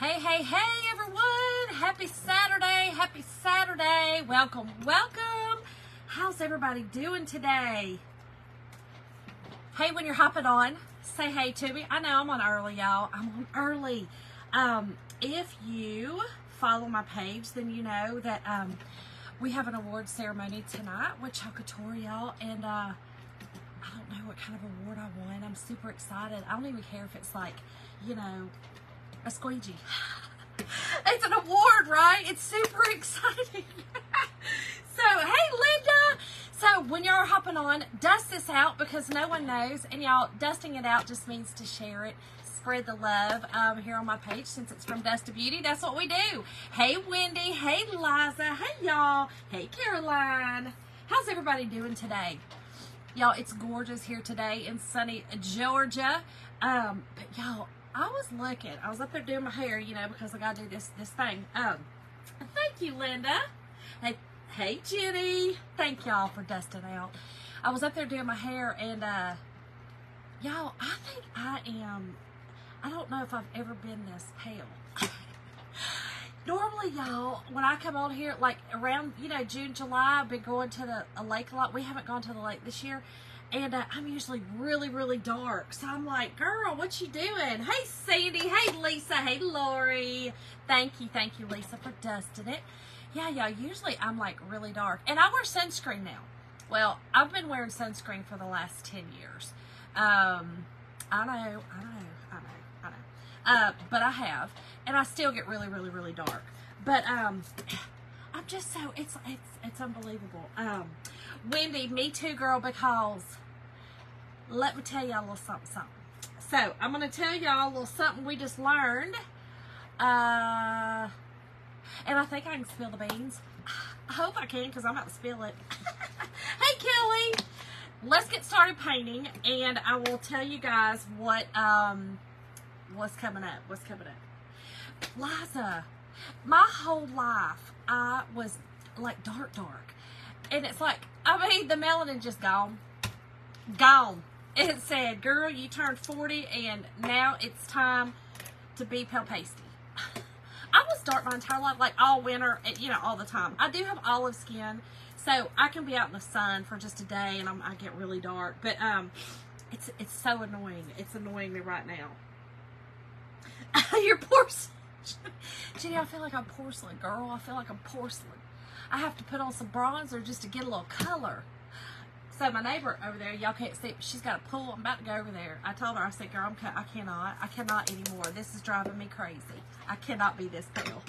Hey, hey, hey, everyone. Happy Saturday. Happy Saturday. Welcome, welcome. How's everybody doing today? Hey, when you're hopping on, say hey to me. I know I'm on early, y'all. I'm on early. If you follow my page, then you know that we have an award ceremony tonight with Chocator, y'all. And I don't know what kind of award I won. I'm super excited. I don't even care if it's like, you know, a squeegee. It's an award, right? It's super exciting. So, hey, Linda. So, when y'all are hopping on, dust this out because no one knows. And y'all, dusting it out just means to share it. Spread the love here on my page since it's from Dust to Beauty. That's what we do. Hey, Wendy. Hey, Liza. Hey, y'all. Hey, Caroline. How's everybody doing today? Y'all, it's gorgeous here today in sunny Georgia. But y'all, I was up there doing my hair, you know, because I gotta do this thing. Thank you, Linda. Hey, Jenny. Thank y'all for dusting out. I was up there doing my hair, and y'all, I think I don't know if I've ever been this pale. Normally, y'all, when I come on here, like around, you know, June, July, I've been going to a lake a lot. We haven't gone to the lake this year. And I'm usually really, really dark. So I'm like, girl, what you doing? Hey, Sandy. Hey, Lisa. Hey, Lori. Thank you, Lisa, for dusting it. Yeah, usually I'm like really dark. And I wear sunscreen now. Well, I've been wearing sunscreen for the last 10 years. I know. But I have. And I still get really, really dark. But I'm just so, it's unbelievable. Wendy, me too, girl, because let me tell y'all a little something. So, I'm going to tell y'all a little something we just learned. And I think I can spill the beans. I hope I can because I'm about to spill it. Hey, Kelly. Let's get started painting, and I will tell you guys what's coming up. Liza, my whole life, I was like dark. And it's like, I mean, the melanin just gone. It said, girl, you turned 40 and now it's time to be pale pasty. I was dark my entire life, like all winter, you know, all the time. I do have olive skin, so I can be out in the sun for just a day and I get really dark. But it's so annoying. It's annoying me right now. You're porcelain. Jenny, I feel like I'm porcelain, girl. I feel like I'm porcelain. I have to put on some bronzer just to get a little color. So my neighbor over there, y'all can't see, she's got a pool. I'm about to go over there. I told her, I said, girl, I cannot anymore. This is driving me crazy. I cannot be this pale.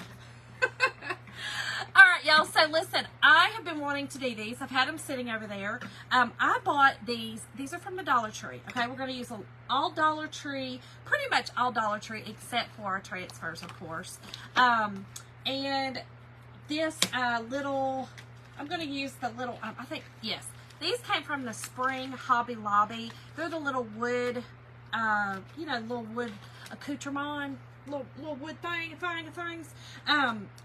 All right, y'all. So listen, I have been wanting to do these. I've had them sitting over there. I bought these. These are from the Dollar Tree. Okay, we're going to use all Dollar Tree, pretty much all Dollar Tree, except for our transfers, of course. And this little, I'm going to use the little, I think, yes, these came from the Spring Hobby Lobby. They're the little wood, you know, little wood accoutrement, little wood things.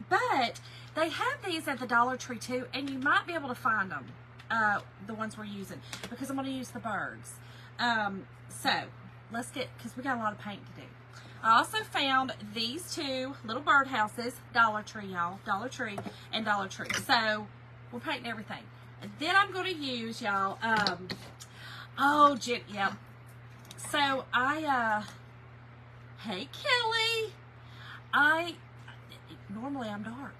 But they have these at the Dollar Tree too, and you might be able to find them, the ones we're using, because I'm going to use the birds. So let's get, because we got a lot of paint to do. I also found these two little birdhouses, Dollar Tree, y'all, Dollar Tree and Dollar Tree. So we're painting everything. And then I'm going to use, y'all, yeah. So hey, Kelly, normally I'm dark.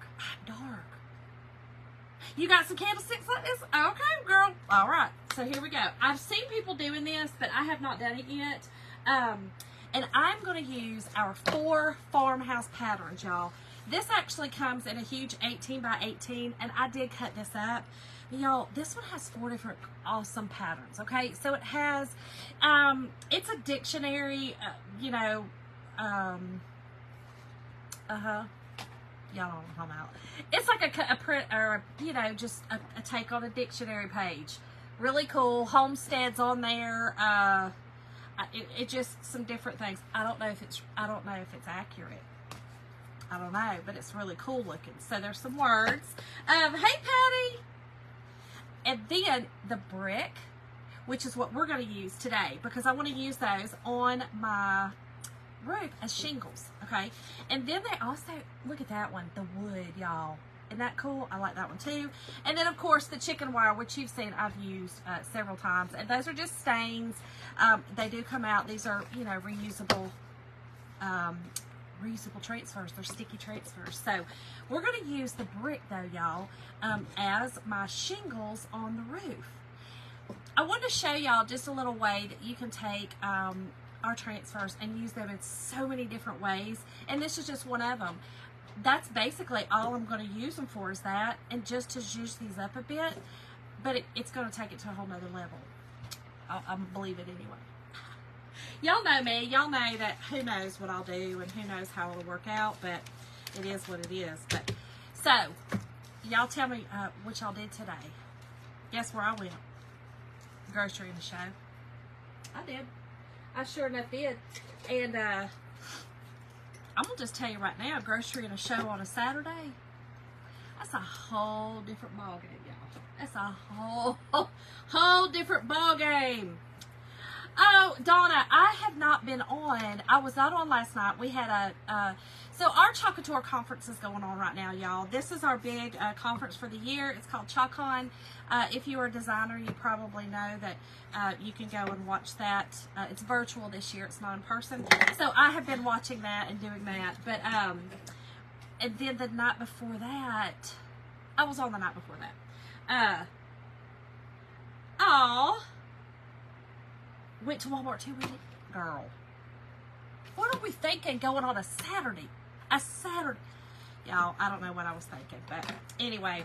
You got some candlesticks like this? Okay, girl. All right. So here we go. I've seen people doing this, but I have not done it yet. And I'm going to use our 4 farmhouse patterns, y'all. This actually comes in a huge 18 by 18, and I did cut this up. Y'all, this one has 4 different awesome patterns, okay? So it has, it's a dictionary, you know, y'all know what I'm talking about. It's like a print, or, you know, just a take on a dictionary page. Really cool. Homesteads on there. It just some different things. I don't know if it's accurate. I don't know, but it's really cool looking. So there's some words. Hey, Patty. And then the brick, which is what we're going to use today, because I want to use those on my roof as shingles. Okay, and then they also, look at that one, the wood, y'all. Isn't that cool? I like that one too. And then, of course, the chicken wire, which you've seen I've used several times. And those are just stains. They do come out. These are, you know, reusable transfers. They're sticky transfers. So we're going to use the brick, though, y'all, as my shingles on the roof. I want to show y'all just a little way that you can take our transfers and use them in so many different ways. And this is just one of them. That's basically all I'm going to use them for, is that, and just to juice these up a bit, but it's going to take it to a whole nother level. I believe it anyway. Y'all know me. Y'all know that who knows what I'll do and who knows how it'll work out, but it is what it is. But so, y'all tell me what y'all did today. Guess where I went? Grocery in the show. I did. I sure enough did. And I'm going to just tell you right now, grocery in a show on a Saturday, that's a whole different ballgame, y'all. That's a whole different ballgame. Oh, Donna, I have not been on. I was not on last night. We had so our Chocator conference is going on right now, y'all. This is our big conference for the year. It's called CHOCON. If you are a designer, you probably know that you can go and watch that. It's virtual this year. It's not in person. So I have been watching that and doing that. But, and then the night before that, I was on the night before that. Went to Walmart too, girl. What are we thinking going on a Saturday? A Saturday. Y'all, I don't know what I was thinking, but anyway.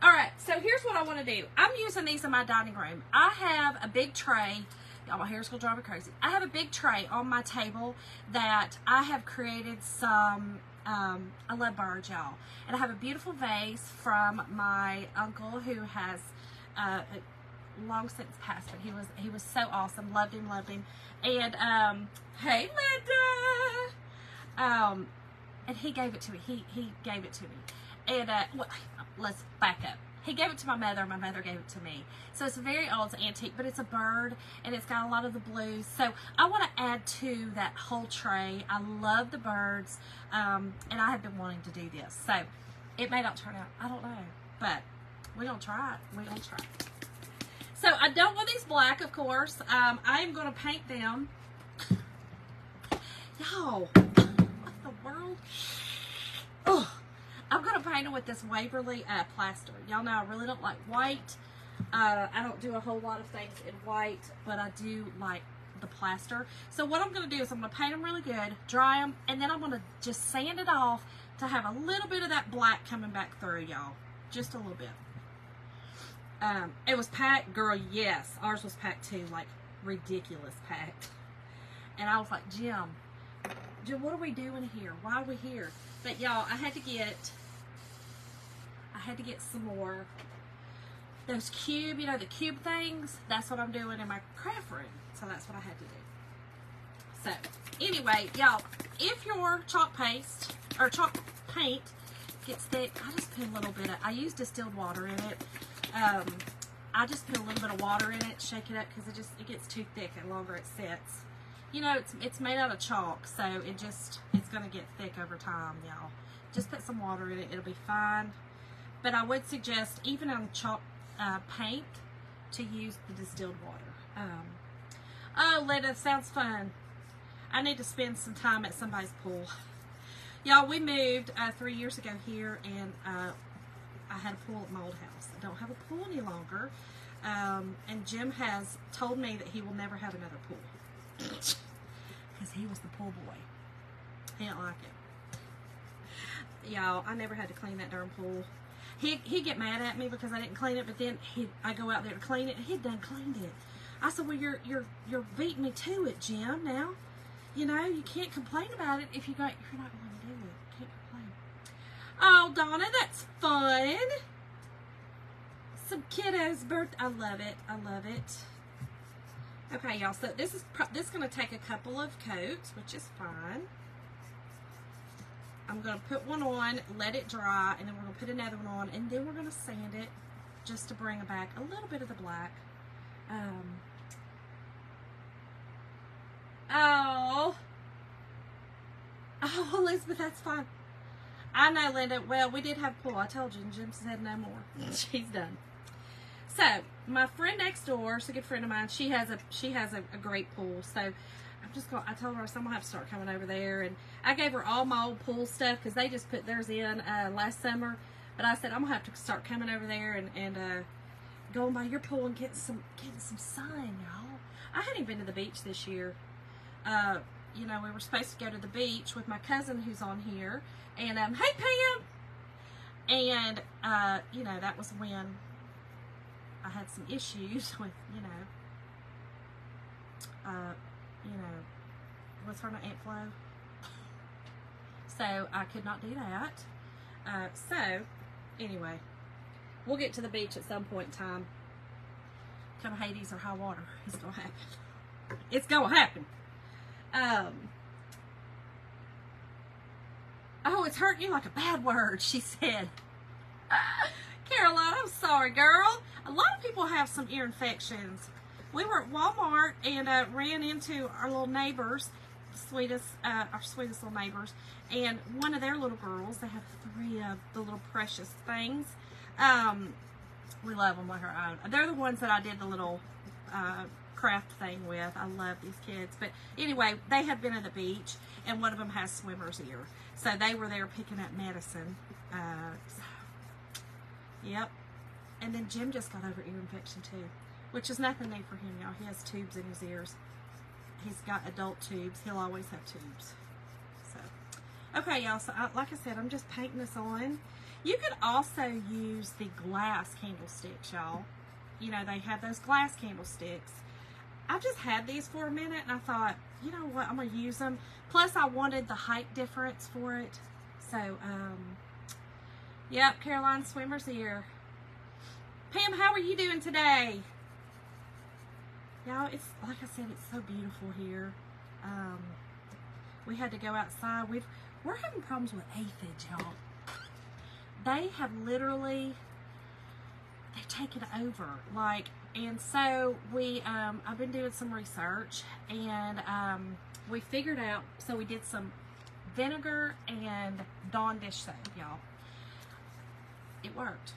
All right, so here's what I want to do. I'm using these in my dining room. I have a big tray. Y'all, my hair's going to drive me crazy. I have a big tray on my table that I have created some, I love birds, y'all. And I have a beautiful vase from my uncle who has long since passed, but he was so awesome. Loved him. And hey, Linda. And he gave it to me. He gave it to me. And well, let's back up. He gave it to my mother. My mother gave it to me. So it's very old. It's antique, but it's a bird, and it's got a lot of the blues. So I want to add to that whole tray. I love the birds, and I have been wanting to do this. So it may not turn out. I don't know, but we're gonna try it. We're gonna try it. So I don't want these black, of course. I am going to paint them. Y'all, what the world? Oh, I'm going to paint them with this Waverly plaster. Y'all know I really don't like white. I don't do a whole lot of things in white, but I do like the plaster. So what I'm going to do is I'm going to paint them really good, dry them, and then I'm going to just sand it off to have a little bit of that black coming back through, y'all. Just a little bit. It was packed, girl, yes. Ours was packed too, like ridiculous packed. And I was like, Jim, what are we doing here? Why are we here? But y'all, I had to get some more. Those cube, you know, the cube things, that's what I'm doing in my craft room. So that's what I had to do. So, anyway, y'all, if your chalk paste, or chalk paint gets thick, I just put a little bit of, I use distilled water in it. I just put a little bit of water in it, shake it up, because it gets too thick the longer it sits. You know, it's made out of chalk, so it's going to get thick over time, y'all. Just put some water in it, it'll be fine. But I would suggest, even on chalk paint, to use the distilled water. Oh, Linda, sounds fun. I need to spend some time at somebody's pool. Y'all, we moved 3 years ago here, and I had a pool at my old house. I don't have a pool any longer. And Jim has told me that he will never have another pool. Because he was the pool boy. He didn't like it. Y'all, I never had to clean that darn pool. He'd get mad at me because I didn't clean it, but then I go out there to clean it, and he'd done cleaned it. I said, well, you're beating me to it, Jim, now. You know, you can't complain about it if you're not going to do it. Can't complain. Oh, Donna, that's fun. Some kiddos' birthday. I love it. I love it. Okay, y'all. So this is going to take a couple of coats, which is fine. I'm going to put one on, let it dry, and then we're going to put another one on, and then we're going to sand it just to bring back a little bit of the black. Oh, Oh, Elizabeth, that's fine. I know, Linda. Well, we did have pool. I told you, and Jim said no more. She's done. So, my friend next door, she's a good friend of mine. She has a great pool. So, I told her I'm gonna have to start coming over there, and I gave her all my old pool stuff because they just put theirs in last summer. But I said I'm gonna have to start coming over there and going by your pool and getting some sun, y'all. I hadn't even been to the beach this year. You know, we were supposed to go to the beach with my cousin who's on here, and hey Pam, and you know, that was when I had some issues with you know, what's her name, Aunt Flo. So I could not do that. So anyway, we'll get to the beach at some point in time. Come Hades or high water, it's gonna happen. It's gonna happen. Oh, it's hurting you like a bad word, she said. Caroline, I'm sorry, girl. A lot of people have some ear infections. We were at Walmart and ran into our little neighbors, our sweetest little neighbors, and one of their little girls, they have 3 of the little precious things. We love them like our own. They're the ones that I did the little craft thing with. I love these kids. But anyway, they had been at the beach, and one of them has swimmer's ear. So they were there picking up medicine. Yep. And then Jim just got over ear infection too, which is nothing new for him, y'all. He has tubes in his ears. He's got adult tubes. He'll always have tubes. So, okay, y'all. So, like I said, I'm just painting this on. You could also use the glass candlesticks, y'all. You know, they have those glass candlesticks. I've just had these for a minute, and I thought, you know what, I'm going to use them. Plus, I wanted the height difference for it. So, yep, Caroline, swimmer's ear. Pam, how are you doing today? Y'all, it's, like I said, it's so beautiful here. We had to go outside. We're having problems with aphids, y'all. They have literally, they've taken over, like, and so we, I've been doing some research, and we figured out, so we did some vinegar and Dawn dish soap, y'all. It worked.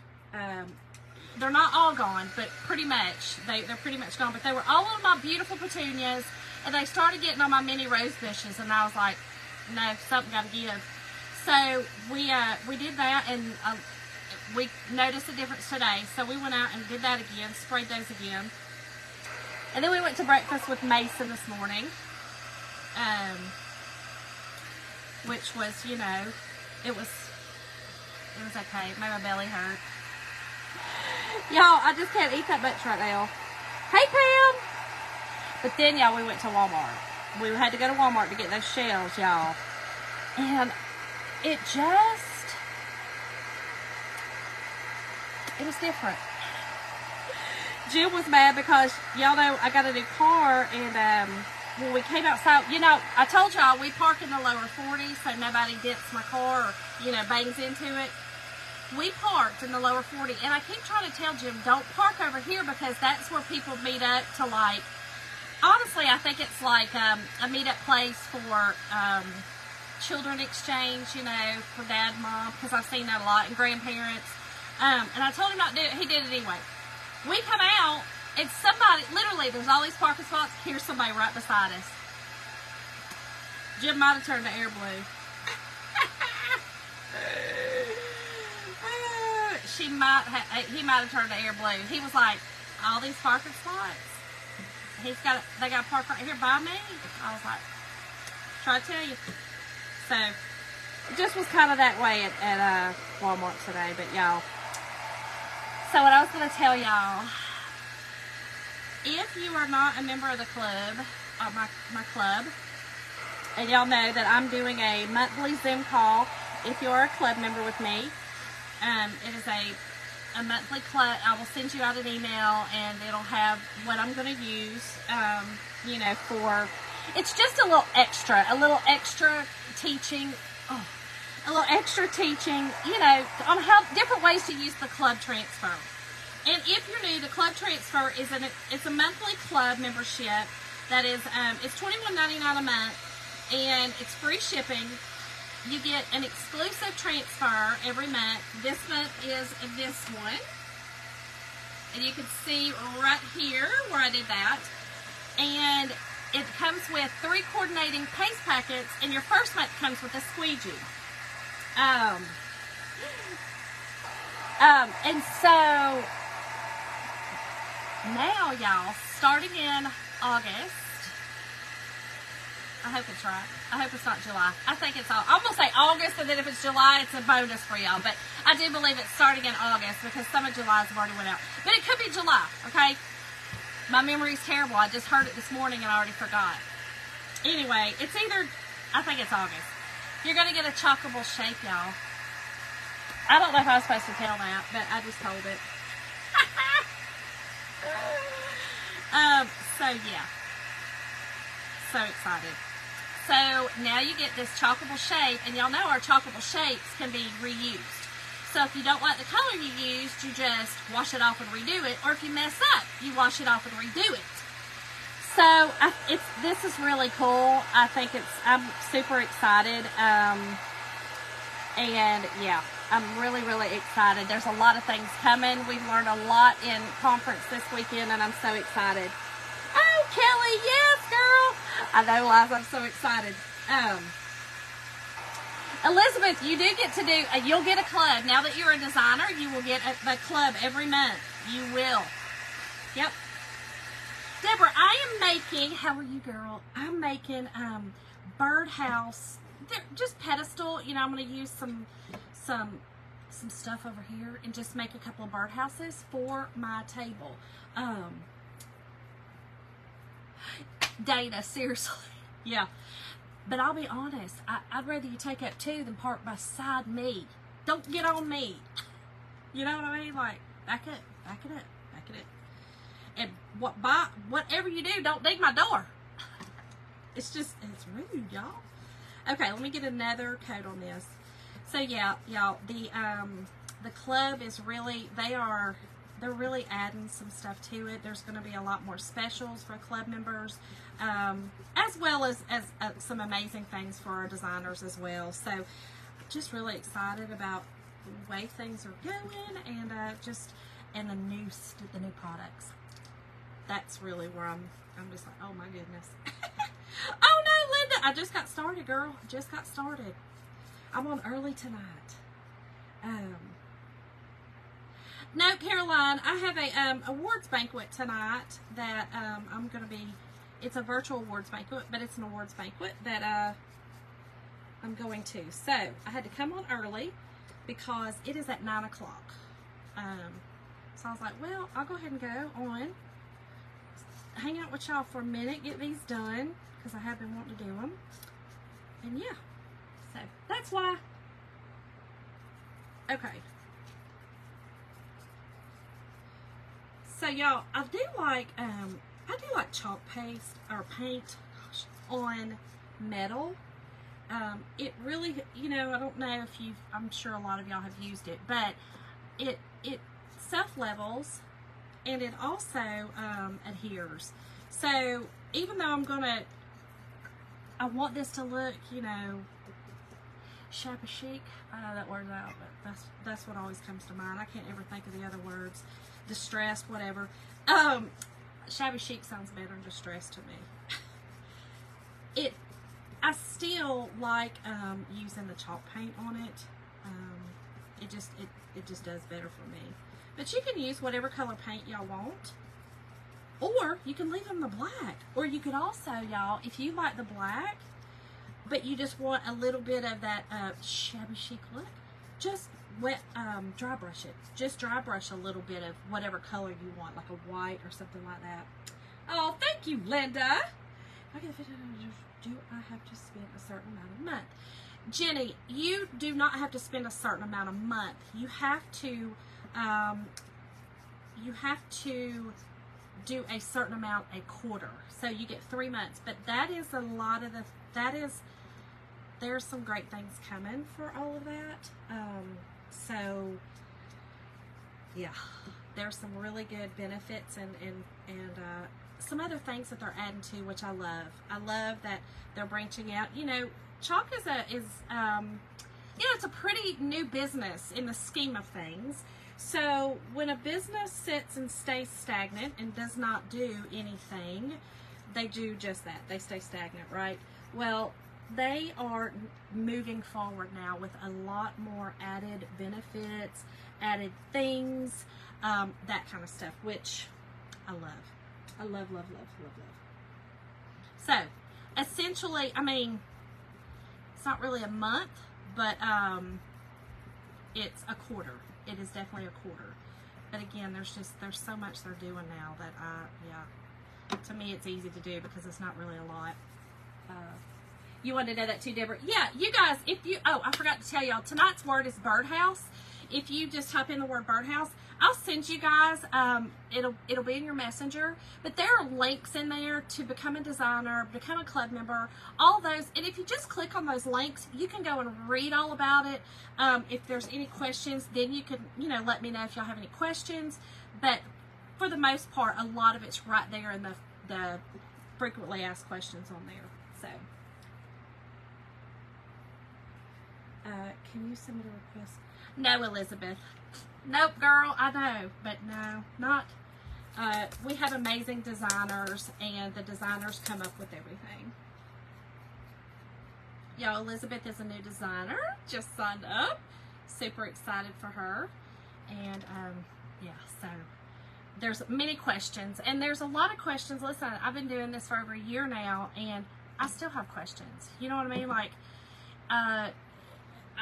They're not all gone, but pretty much, they're pretty much gone, but they were all on my beautiful petunias, and they started getting on my mini rose bushes, and I was like, no, something got to give. So we did that, and we noticed a difference today. So we went out and did that again, sprayed those again. And then we went to breakfast with Mason this morning, which was, you know, it was okay. It made my belly hurt. Y'all, I just can't eat that much right now. Hey, Pam! But then, y'all, we went to Walmart. We had to go to Walmart to get those shells, y'all. And it was different. Jim was mad because, y'all know, I got a new car, and when we came outside, you know, I told y'all we park in the lower 40 so nobody dents my car or, you know, bangs into it. We parked in the lower 40, and I keep trying to tell Jim, don't park over here because that's where people meet up to, like, honestly, I think it's like a meetup place for children exchange, you know, for dad and mom, because I've seen that a lot, and grandparents. And I told him not to do it. He did it anyway. We come out, and somebody, literally, there's all these parking spots. Here's somebody right beside us. Jim might have turned the air blue. He might have turned the air blue. He was like, all these parking spots. They got parked right here by me. I was like, try to tell you. So, it just was kind of that way at Walmart today, but y'all. So what I was going to tell y'all, if you are not a member of the club, my club, and y'all know that I'm doing a monthly Zoom call if you are a club member with me. It is a monthly club. I will send you out an email, and it'll have what I'm going to use, you know, for, it's just a little extra teaching, a little extra teaching, you know, on how different ways to use the club transfer. And if you're new, the club transfer is it's a monthly club membership that is, it's $21.99 a month, and it's free shipping. You get an exclusive transfer every month. This month is this one. And you can see right here where I did that. And it comes with 3 coordinating paste packets, and your first month comes with a squeegee. And so now, y'all, starting in August, I hope it's right. I hope it's not July. I think it's all. I'm going to say August, and then if it's July, it's a bonus for y'all. But I do believe it's starting in August because some of July's have already went out. But it could be July, okay? My memory's terrible. I just heard it this morning and I already forgot. Anyway, it's either, I think it's August. You're going to get a chockable shape, y'all. I don't know if I was supposed to tell that, but I just told it. So yeah. So excited. So now you get this chockable shape, and y'all know our chockable shapes can be reused. So if you don't like the color you used, you just wash it off and redo it. Or if you mess up, you wash it off and redo it. So this is really cool. I think I'm super excited. And yeah, I'm really, really excited. There's a lot of things coming. We've learned a lot in conference this weekend, and I'm so excited. Oh, Kelly, yes, girl. I know, Liza, I'm so excited. Elizabeth, you do get to do, you'll get a club. Now that you're a designer, you will get a club every month. You will. Yep. Deborah, I am making, how are you, girl? I'm making birdhouse, just pedestal. You know, I'm going to use some stuff over here and just make a couple of birdhouses for my table. Dana, seriously. Yeah. But I'll be honest, I'd rather you take up 2 than park beside me. Don't get on me. You know what I mean? Like, back it up, back it up, back it up. And whatever you do, don't dig my door. It's rude, y'all. Okay, let me get another coat on this. So yeah, y'all, the club is really, they're really adding some stuff to it. There's going to be a lot more specials for club members, as well as some amazing things for our designers as well. So just really excited about the way things are going, and and the new products. That's really where I'm just like, oh my goodness. Oh no, Linda, I just got started, girl. Just got started. I'm on early tonight. No, Caroline, I have a awards banquet tonight that I'm going to be, it's a virtual awards banquet, but it's an awards banquet that I'm going to. So I had to come on early because it is at 9 o'clock. So I was like, well, I'll go ahead and go on, hang out with y'all for a minute, get these done, because I have been wanting to do them. And yeah, so that's why. Okay. So y'all, I do like chalk paste or paint on metal. It really, you know, I don't know if I'm sure a lot of y'all have used it, but it self-levels, and it also adheres. So even though I want this to look, you know, shabby chic. I know that word's out, but that's what always comes to mind. I can't ever think of the other words. Distressed, whatever. Shabby chic sounds better than distressed to me. I still like using the chalk paint on it. It just does better for me. But you can use whatever color paint y'all want, or you can leave them the black. Or you could also, y'all, if you like the black, but you just want a little bit of that shabby chic look, just dry brush it. Just dry brush a little bit of whatever color you want, like a white or something like that. Oh, thank you, Linda. Do I have to spend a certain amount of month? Jenny, you do not have to spend a certain amount of month. You have to do a certain amount a quarter. So you get 3 months, but that is a lot of there's some great things coming for all of that. So yeah, there's some really good benefits and some other things that they're adding to, which I love. I love that they're branching out. You know, chalk is it's a pretty new business in the scheme of things. So when a business sits and stays stagnant and does not do anything, they do just that. They stay stagnant, right? Well, they are moving forward now with a lot more added benefits, added things, that kind of stuff, which I love. I love, love, love, love, love. So, essentially, I mean, it's not really a month, but it's a quarter. It is definitely a quarter. But again, there's so much they're doing now that to me it's easy to do because it's not really a lot. You wanted to know that too, Deborah? Yeah, you guys, I forgot to tell y'all, tonight's word is birdhouse. If you just type in the word birdhouse, I'll send you guys, it'll be in your messenger, but there are links in there to become a designer, become a club member, all those, and if you just click on those links, you can go and read all about it. If there's any questions, then you could, let me know if y'all have any questions, but for the most part, a lot of it's right there in the frequently asked questions on there, so. Can you submit a request? No, Elizabeth. Nope, girl, I know, but no, not. We have amazing designers, and the designers come up with everything. Yo, Elizabeth is a new designer, just signed up. Super excited for her. And, yeah, so there's many questions, and there's a lot of questions. Listen, I've been doing this for over a year now, and I still have questions. You know what I mean? Like,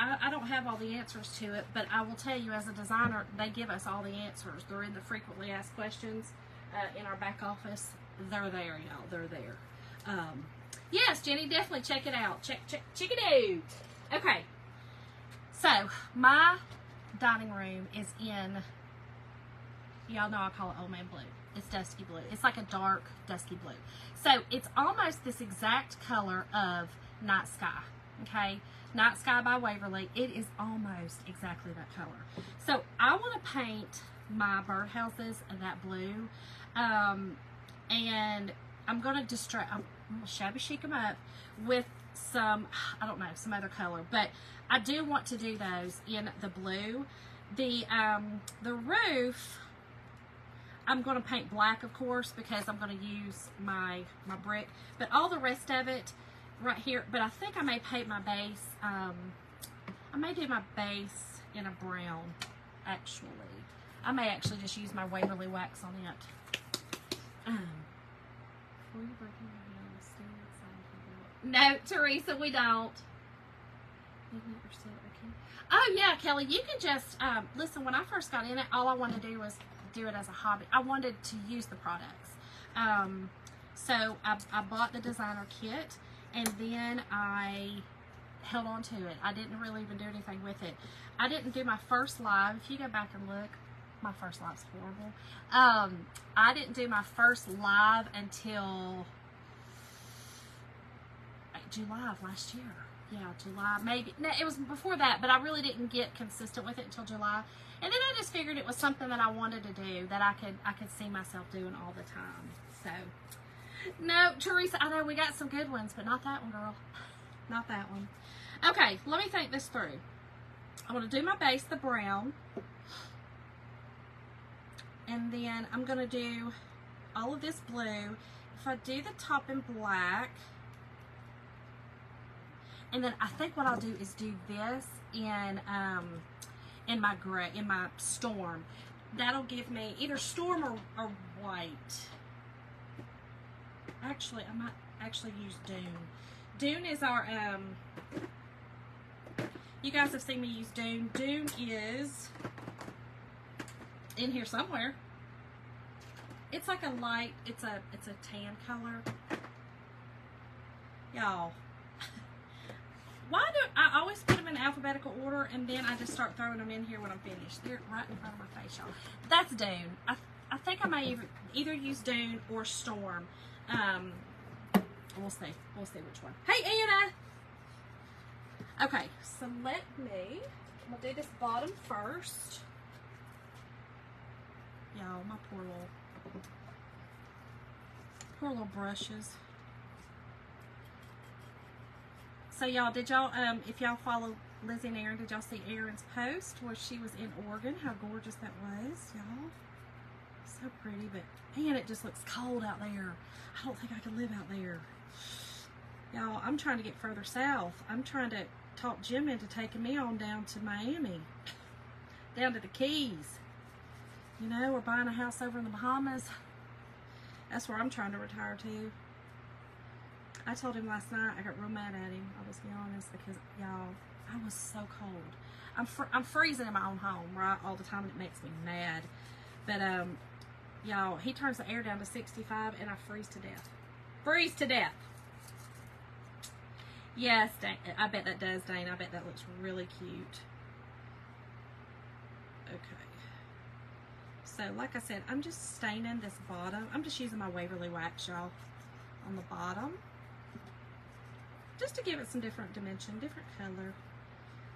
I don't have all the answers to it, but I will tell you, as a designer, they give us all the answers. They're in the frequently asked questions in our back office. They're there, y'all. They're there. Yes, Jenny, definitely check it out. Check it out. Okay. So, my dining room is in, y'all know I call it Old Man Blue. It's dusky blue. It's like a dark, dusky blue. So, it's almost this exact color of Night Sky. Okay? Night Sky by Waverly. It is almost exactly that color. So I want to paint my birdhouses that blue, and I'm going to I'm going to shabby chic them up with some, I don't know, some other color, but I do want to do those in the blue. The roof, I'm going to paint black, of course, because I'm going to use my brick, but all the rest of it right here, but I think I may paint my base, I may do my base in a brown, actually. I may actually just use my Waverly wax on it. No, Teresa, we don't. Oh, yeah, Kelly, you can just, listen, when I first got in it, all I wanted to do was do it as a hobby. I wanted to use the products. So I bought the designer kit, and then I held on to it. I didn't really even do anything with it. I didn't do my first live. If you go back and look, my first live's horrible. I didn't do my first live until July of last year. Yeah, July, maybe. No, it was before that, but I really didn't get consistent with it until July. And then I just figured it was something that I wanted to do, that I could see myself doing all the time. So, no, Teresa, I know we got some good ones, but not that one, girl. Not that one. Okay, let me think this through. I want to do my base, the brown. And then I'm going to do all of this blue. If I do the top in black, and then I think what I'll do is do this in my gray, in my storm. That'll give me either storm or white. Actually, I might actually use Dune. Dune is our, you guys have seen me use Dune. Dune is in here somewhere. It's like a light, it's a tan color. Y'all, why do I always put them in alphabetical order, and then I just start throwing them in here when I'm finished? They're right in front of my face, y'all. That's Dune. I think I may either use Dune or Storm. We'll see. We'll see which one. Hey, Anna! Okay, so I'm gonna do this bottom first. Y'all, my poor little brushes. So y'all, did y'all, if y'all follow Lizzie and Aaron, did y'all see Aaron's post where she was in Oregon? How gorgeous that was, y'all. So pretty, but man, it just looks cold out there. I don't think I could live out there. Y'all, I'm trying to get further south. I'm trying to talk Jim into taking me on down to Miami, down to the Keys. You know, we're buying a house over in the Bahamas. That's where I'm trying to retire to. I told him last night, I got real mad at him, I'll just be honest, because, y'all, I was so cold. I'm freezing in my own home, right, all the time, and it makes me mad. But, y'all, he turns the air down to 65, and I freeze to death. Freeze to death. Yes, I bet that does, Dana. I bet that looks really cute. Okay. So, like I said, I'm just staining this bottom. I'm just using my Waverly wax, y'all, on the bottom. Just to give it some different dimension, different color.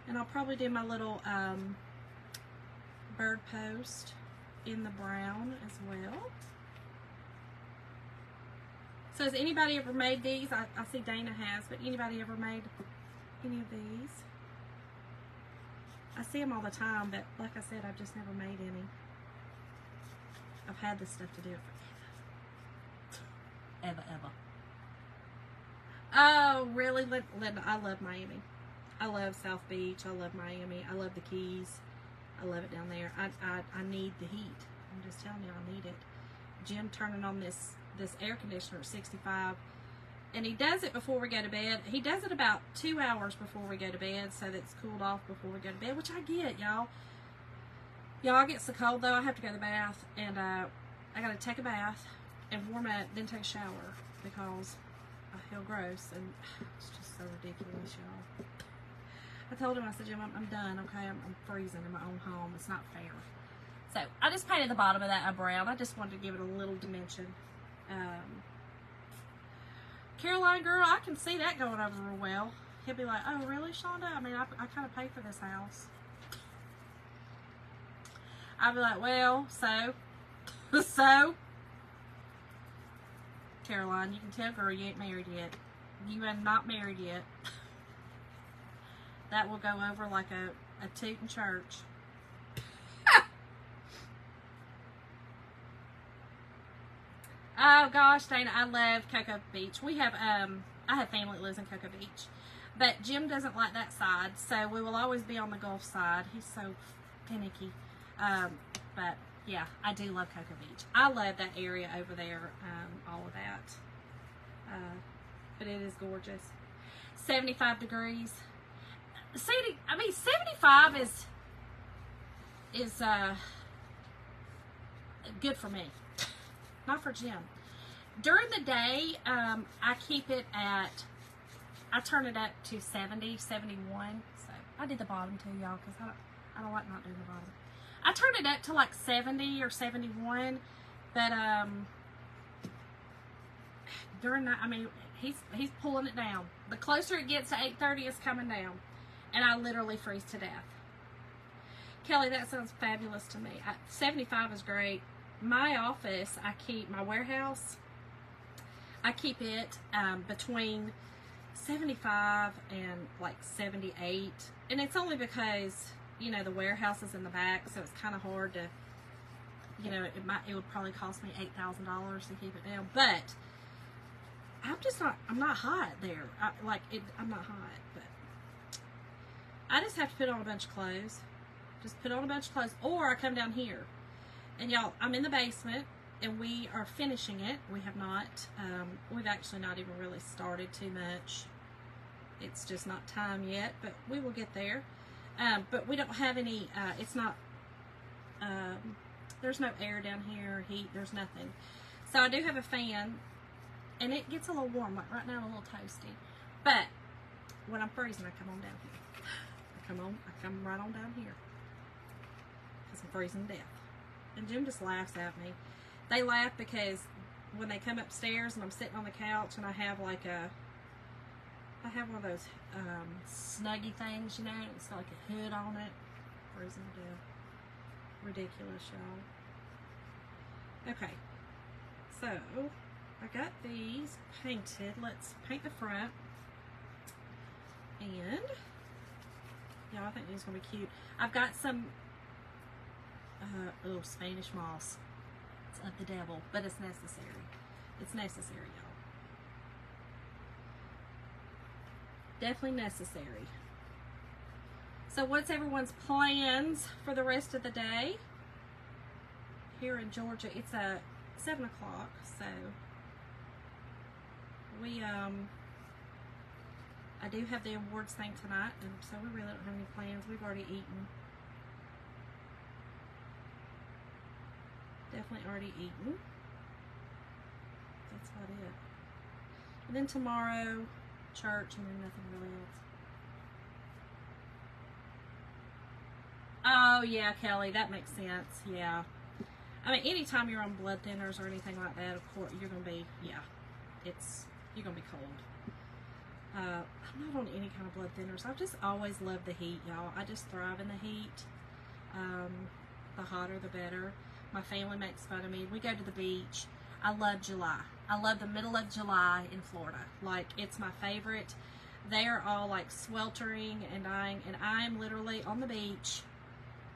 And I'll probably do my little bird post in the brown as well. So has anybody ever made these? I see Dana has, but anybody ever made any of these? I see them all the time, but like I said, I've just never made any. I've had this stuff to do it for ever. Oh, really, Linda? I love Miami. I love South Beach. I love Miami. I love the Keys. I love it down there. I need the heat. I'm just telling you, I need it. Jim turning on this air conditioner at 65, and he does it before we go to bed. He does it about 2 hours before we go to bed, so that it's cooled off before we go to bed, which I get, y'all. Y'all, get so cold though. I have to go to the bath, and I gotta take a bath and warm up, then take a shower because I feel gross, and it's just so ridiculous, y'all. I told him, I said, Jim, I'm done, okay? I'm freezing in my own home. It's not fair. So I just painted the bottom of that a brown. I just wanted to give it a little dimension. Caroline girl, I can see that going over real well. He'll be like, oh, really, Shonda? I mean, I kind of paid for this house. I'll be like, well, so. Caroline, you can tell, girl, you ain't married yet. You are not married yet. That will go over like a toot in church. Oh gosh, Dana, I love Cocoa Beach. We have, I have family that lives in Cocoa Beach, but Jim doesn't like that side, so we will always be on the Gulf side. He's so finicky. But yeah, I do love Cocoa Beach. I love that area over there, all of that. But it is gorgeous. 75 degrees. See, I mean, 75 is good for me. Not for Jim. During the day, I keep it at, I turn it up to 70, 71. So I did the bottom too, y'all, because I don't like not doing the bottom. I turn it up to like 70 or 71, but during that, I mean, he's pulling it down. The closer it gets to 8:30, it's coming down, and I literally freeze to death. Kelly, that sounds fabulous to me. 75 is great. My office, I keep my warehouse, I keep it between 75 and like 78, and it's only because, you know, the warehouse is in the back, so it's kind of hard to, you know, it would probably cost me $8,000 to keep it down, but I'm not hot there. I'm not hot, but I just have to put on a bunch of clothes. Just put on a bunch of clothes, or I come down here. And y'all, I'm in the basement, and we are finishing it. We have not, we've actually not even really started too much. It's just not time yet, but we will get there. But we don't have any, it's not, there's no air down here, heat, there's nothing. So I do have a fan, and it gets a little warm, like right now I'm a little toasty. But when I'm freezing, I come on down here. I come right on down here, because I'm freezing to death. And Jim just laughs at me. They laugh because when they come upstairs and I'm sitting on the couch and I have like I have one of those snuggy things, you know, it's got like a hood on it. Freezing to death. Ridiculous, y'all. Okay, so I got these painted. Let's paint the front. And yeah, I think these are gonna be cute. I've got some Spanish moss. It's of the devil, but it's necessary. It's necessary, y'all. Definitely necessary. So what's everyone's plans for the rest of the day? Here in Georgia, it's 7 o'clock, so I do have the awards thing tonight, and so we really don't have any plans. We've already eaten. Definitely already eaten. That's about it. And then tomorrow, church, and then nothing really else. Oh yeah, Kelly, that makes sense. Yeah. I mean, anytime you're on blood thinners or anything like that, of course, you're going to be, yeah, you're going to be cold. I'm not on any kind of blood thinners. I've just always loved the heat, y'all. I just thrive in the heat. The hotter, the better. My family makes fun of me. We go to the beach. I love July. I love the middle of July in Florida. Like, it's my favorite. They are all like sweltering and dying, and I am literally on the beach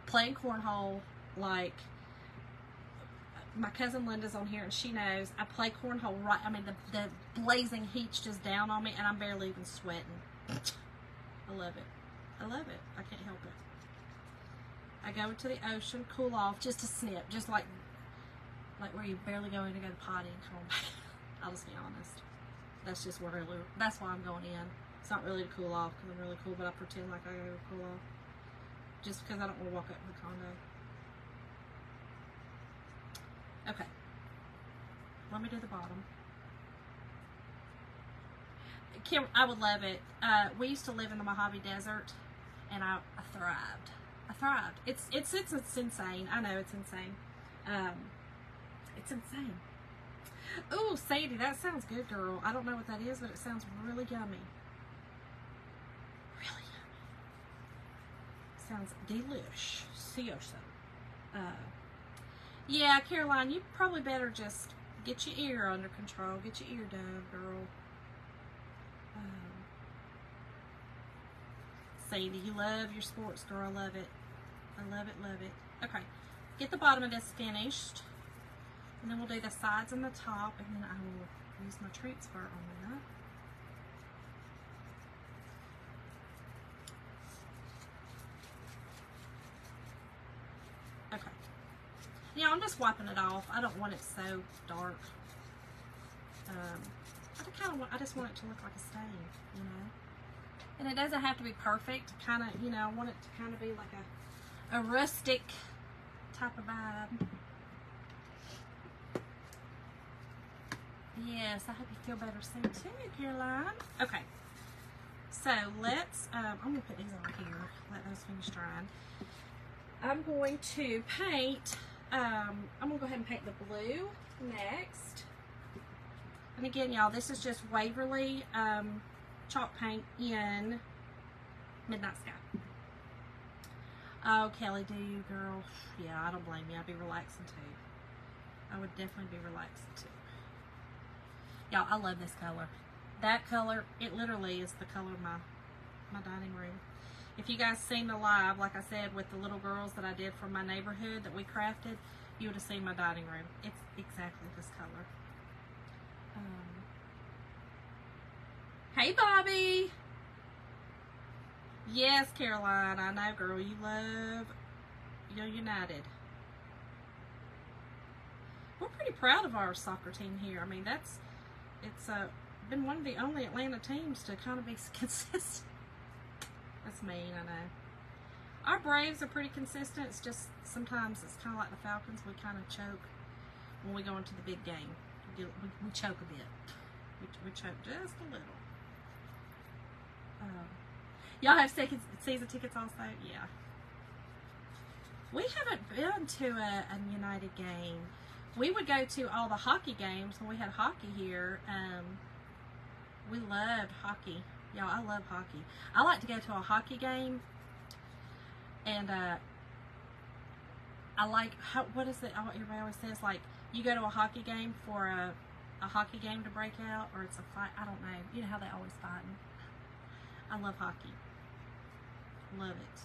playing cornhole. Like, my cousin Linda's on here, and she knows I play cornhole right. I mean, the blazing heat's just down on me, and I'm barely even sweating. I love it. I love it. I can't help it. I go to the ocean, cool off, just a snip, just like where you barely go in to go to potty and come on back. I'll just be honest. That's just where that's why I'm going in. It's not really to cool off because I'm really cool, but I pretend like I go to cool off just because I don't want to walk up to the condo. Okay, let me do the bottom. Kim, I would love it. We used to live in the Mojave Desert, and I thrived. I thrived. It's insane. I know it's insane. It's insane. Ooh, Sadie, that sounds good, girl. I don't know what that is, but it sounds really yummy. Really yummy. Sounds delicioso. Yeah, Caroline, you probably better just get your ear under control. Get your ear done, girl. Sadie, you love your sports, girl. I love it. I love it, love it. Okay, get the bottom of this finished. And then we'll do the sides and the top, and then I will use my transfer on that. Okay. Yeah, I'm just wiping it off. I don't want it so dark. I just want it to look like a stain, you know. And it doesn't have to be perfect. Kind of, you know, I want it to kind of be like a rustic type of vibe. Yes, I hope you feel better soon too, Caroline. Okay, so let's, I'm going to put these on here, let those finish drying. I'm going to paint, I'm going to go ahead and paint the blue next. And again, y'all, this is just Waverly chalk paint in Midnight Sky. Oh, Kelly, do you, girl? Yeah, I don't blame you. I'd be relaxing too. I would definitely be relaxing too. Y'all, I love this color. That color, it literally is the color of my dining room. If you guys seen the live, like I said, with the little girls that I did from my neighborhood that we crafted, you would have seen my dining room. It's exactly this color. Hey, Bobby. Yes, Caroline, I know, girl. You love United. We're pretty proud of our soccer team here. I mean, it's been one of the only Atlanta teams to kind of be consistent. That's mean, I know. Our Braves are pretty consistent. It's just sometimes it's kind of like the Falcons. We kind of choke when we go into the big game. We choke a bit. We choke just a little. Y'all have season tickets also? Yeah. We haven't been to a United game. We would go to all the hockey games when we had hockey here. We loved hockey. Y'all, I love hockey. I like to go to a hockey game. And I like, what is it? Everybody always says, like, you go to a hockey game for a hockey game to break out, or it's a fight. I don't know. You know how they always fighting. I love hockey. Love it.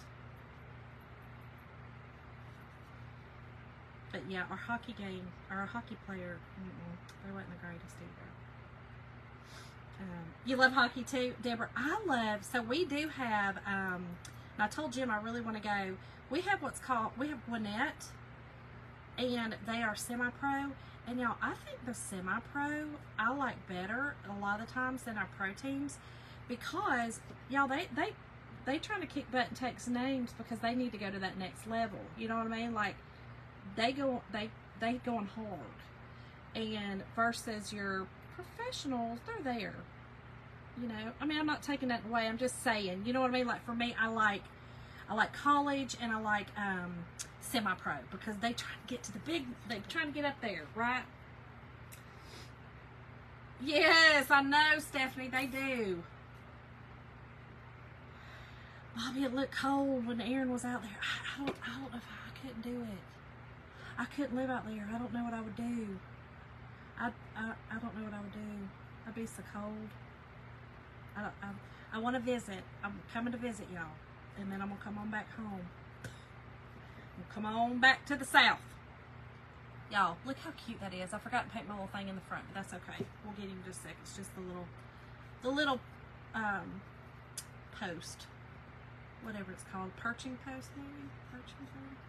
But yeah, our hockey player, they wasn't the greatest either. You love hockey too, Deborah? I love, so we do have, and I told Jim I really want to go. We have we have Gwinnett, and they are semi-pro. And y'all, I think the semi-pro I like better a lot of the times than our pro teams, because y'all, they trying to kick butt and take names because they need to go to that next level. You know what I mean? Like they going hard, and versus your professionals, they're there. You know, I mean, I'm not taking that away. I'm just saying, you know what I mean? Like for me, I like college, and I like semi-pro, because they try to get to they trying to get up there, right? Yes, I know, Stephanie, they do. Bobby, it looked cold when Aaron was out there. I don't know if I couldn't do it. I couldn't live out there. I don't know what I would do. I don't know what I would do. I'd be so cold. I want to visit. I'm coming to visit y'all, and then I'm gonna come on back home. Come on back to the south. Y'all, look how cute that is. I forgot to paint my little thing in the front, but that's okay. We'll get him in just a sec. It's just the little post, whatever it's called, perching post, maybe perching post.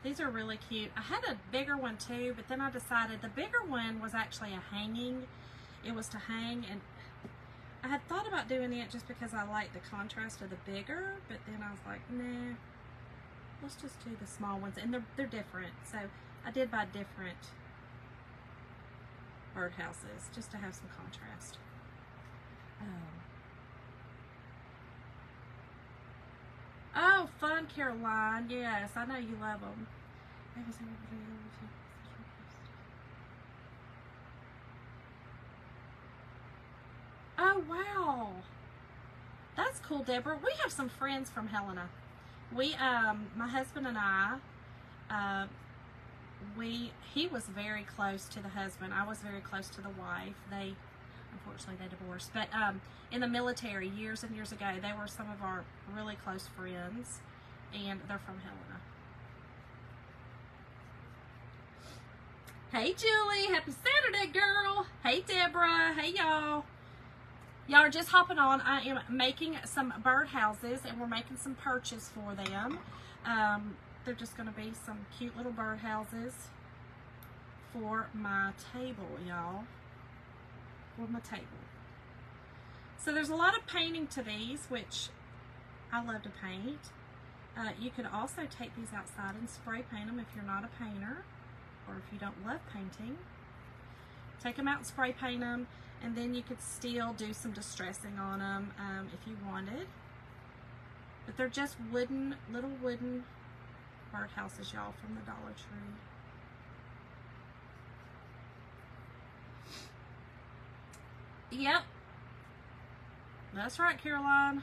These are really cute. I had a bigger one too, but then I decided the bigger one was actually a hanging. It was to hang, and I had thought about doing it just because I like the contrast of the bigger, but then I was like, nah, let's just do the small ones, and they're different. So I did buy different birdhouses just to have some contrast. Oh, fun, Caroline. Yes, I know you love them. Oh, wow. That's cool, Deborah. We have some friends from Helena. We, my husband and I, he was very close to the husband. I was very close to the wife. Unfortunately, they divorced. But in the military, years and years ago, they were some of our really close friends, and they're from Helena. Hey, Julie. Happy Saturday, girl. Hey, Deborah. Hey, y'all. Y'all are just hopping on. I am making some birdhouses, and we're making some perches for them. They're just going to be some cute little birdhouses for my table, y'all. For my table. So there's a lot of painting to these, which I love to paint. You could also take these outside and spray paint them if you're not a painter, or if you don't love painting. Take them out and spray paint them, and then you could still do some distressing on them if you wanted. But they're just little wooden birdhouses, y'all, from the Dollar Tree. Yep. That's right, Caroline.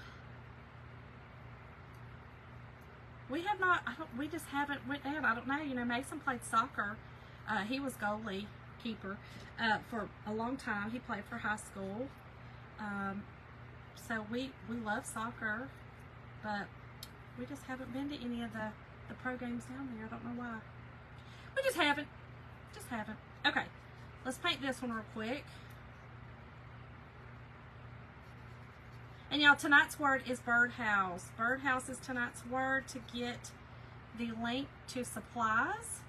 We have not, we just haven't went down. I don't know, you know, Mason played soccer. He was goalie keeper for a long time. He played for high school. So we love soccer, but we just haven't been to any of the pro games down there. I don't know why. We just haven't. Just haven't. Okay, let's paint this one real quick. And y'all, tonight's word is birdhouse. Birdhouse is tonight's word to get the link to supplies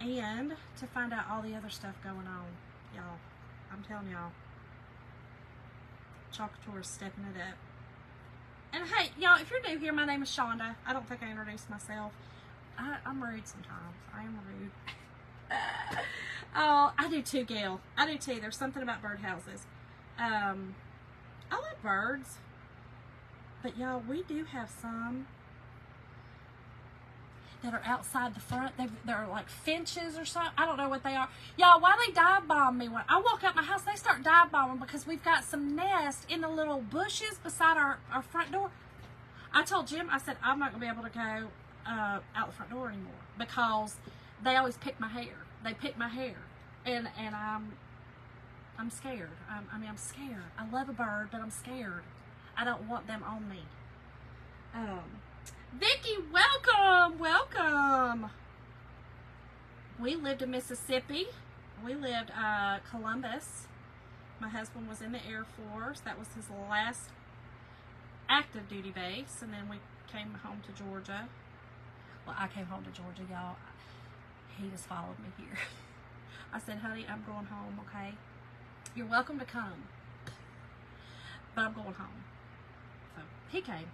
and to find out all the other stuff going on. Y'all, I'm telling y'all, Chalkator is stepping it up. And hey, y'all, if you're new here, my name is Shonda. I don't think I introduced myself. I'm rude sometimes. I am rude. Oh, I do too, Gail. I do too. There's something about birdhouses. I love birds, but y'all, we do have some that are outside the front. They're like finches or something. I don't know what they are. Y'all, why they dive bomb me? When I walk out my house, they start dive bombing because we've got some nests in the little bushes beside our front door. I told Jim, I said, I'm not going to be able to go out the front door anymore because they always pick my hair. They pick my hair. And I'm scared. I'm scared. I love a bird, but I'm scared. I don't want them on me. Vicky, welcome, welcome. We lived in Mississippi. We lived Columbus. My husband was in the Air Force. That was his last active duty base, and then we came home to Georgia. Well, I came home to Georgia, y'all. He just followed me here. I said, honey, I'm going home, okay? You're welcome to come, but I'm going home. So he came.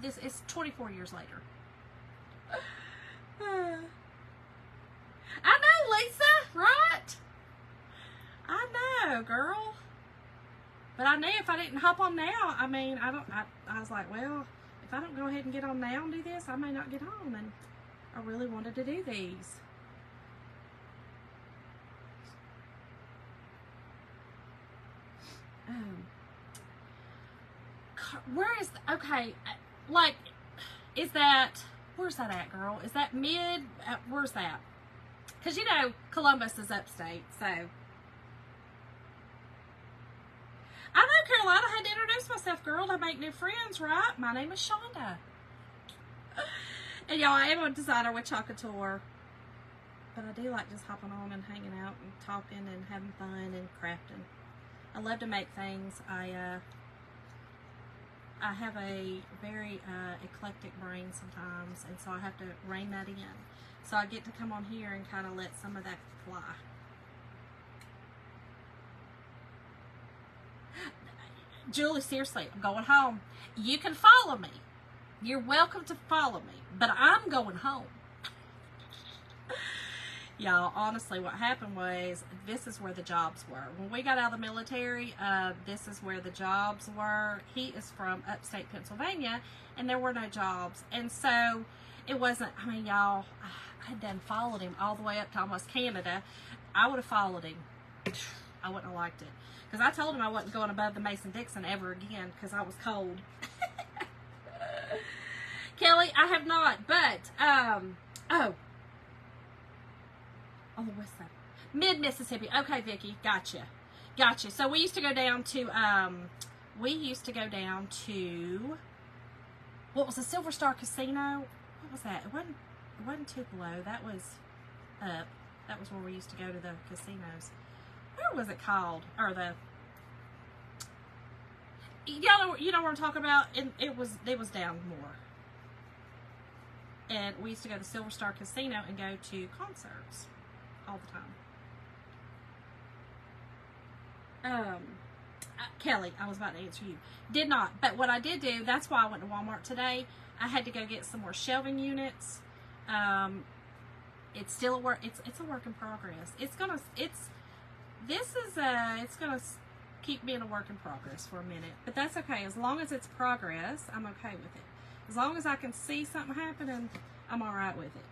This is 24 years later. I know, Lisa, right? I know, girl. But I knew if I didn't hop on now, I mean, I was like, well, if I don't go ahead and get on now and do this, I may not get home. And I really wanted to do these. Where is, okay, like, is that, where's that at, girl? Is that mid, where's that? Because, you know, Columbus is upstate, so. I know, Carolina, I had to introduce myself, girl, to make new friends, right? My name is Shonda. And, y'all, I am a designer with Chocatour. But I do like just hopping on and hanging out and talking and having fun and crafting. I love to make things. I have a very eclectic brain sometimes, and so I have to rein that in. So I get to come on here and kind of let some of that fly. Julie, seriously, I'm going home. You can follow me. You're welcome to follow me, but I'm going home. Y'all, honestly, what happened was, this is where the jobs were. When we got out of the military, this is where the jobs were. He is from upstate Pennsylvania, and there were no jobs. And so, it wasn't, I mean, y'all, I had done followed him all the way up to almost Canada. I would have followed him. I wouldn't have liked it. Because I told him I wasn't going above the Mason-Dixon ever again, because I was cold. Kelly, I have not, but, oh, what's that? Mid-Mississippi. Okay, Vicky, gotcha. Gotcha. So we used to go down to, what was the Silver Star Casino? What was that? It wasn't Tupelo. That was up. That was where we used to go to the casinos. Where was it called? Or the, y'all know, you know what I'm talking about? It was down more. And we used to go to the Silver Star Casino and go to concerts all the time. Kelly, I was about to answer you. Did not, but what I did do, that's why I went to Walmart today. I had to go get some more shelving units. It's still a work. It's a work in progress. It's gonna keep being a work in progress for a minute, but that's okay. As long as it's progress, I'm okay with it. As long as I can see something happening, I'm all right with it.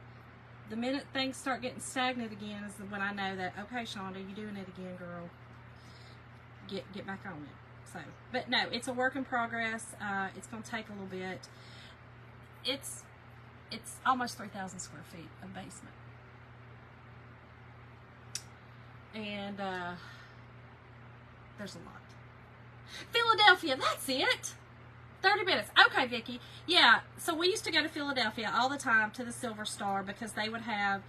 The minute things start getting stagnant again is when I know that, okay, Shonda, you're doing it again, girl. Get back on it. So, but no, it's a work in progress. It's going to take a little bit. It's almost 3,000 square feet of basement. And there's a lot. Philadelphia, that's it. 30 minutes. Okay, Vicki. Yeah, so we used to go to Philadelphia all the time to the Silver Star because they would have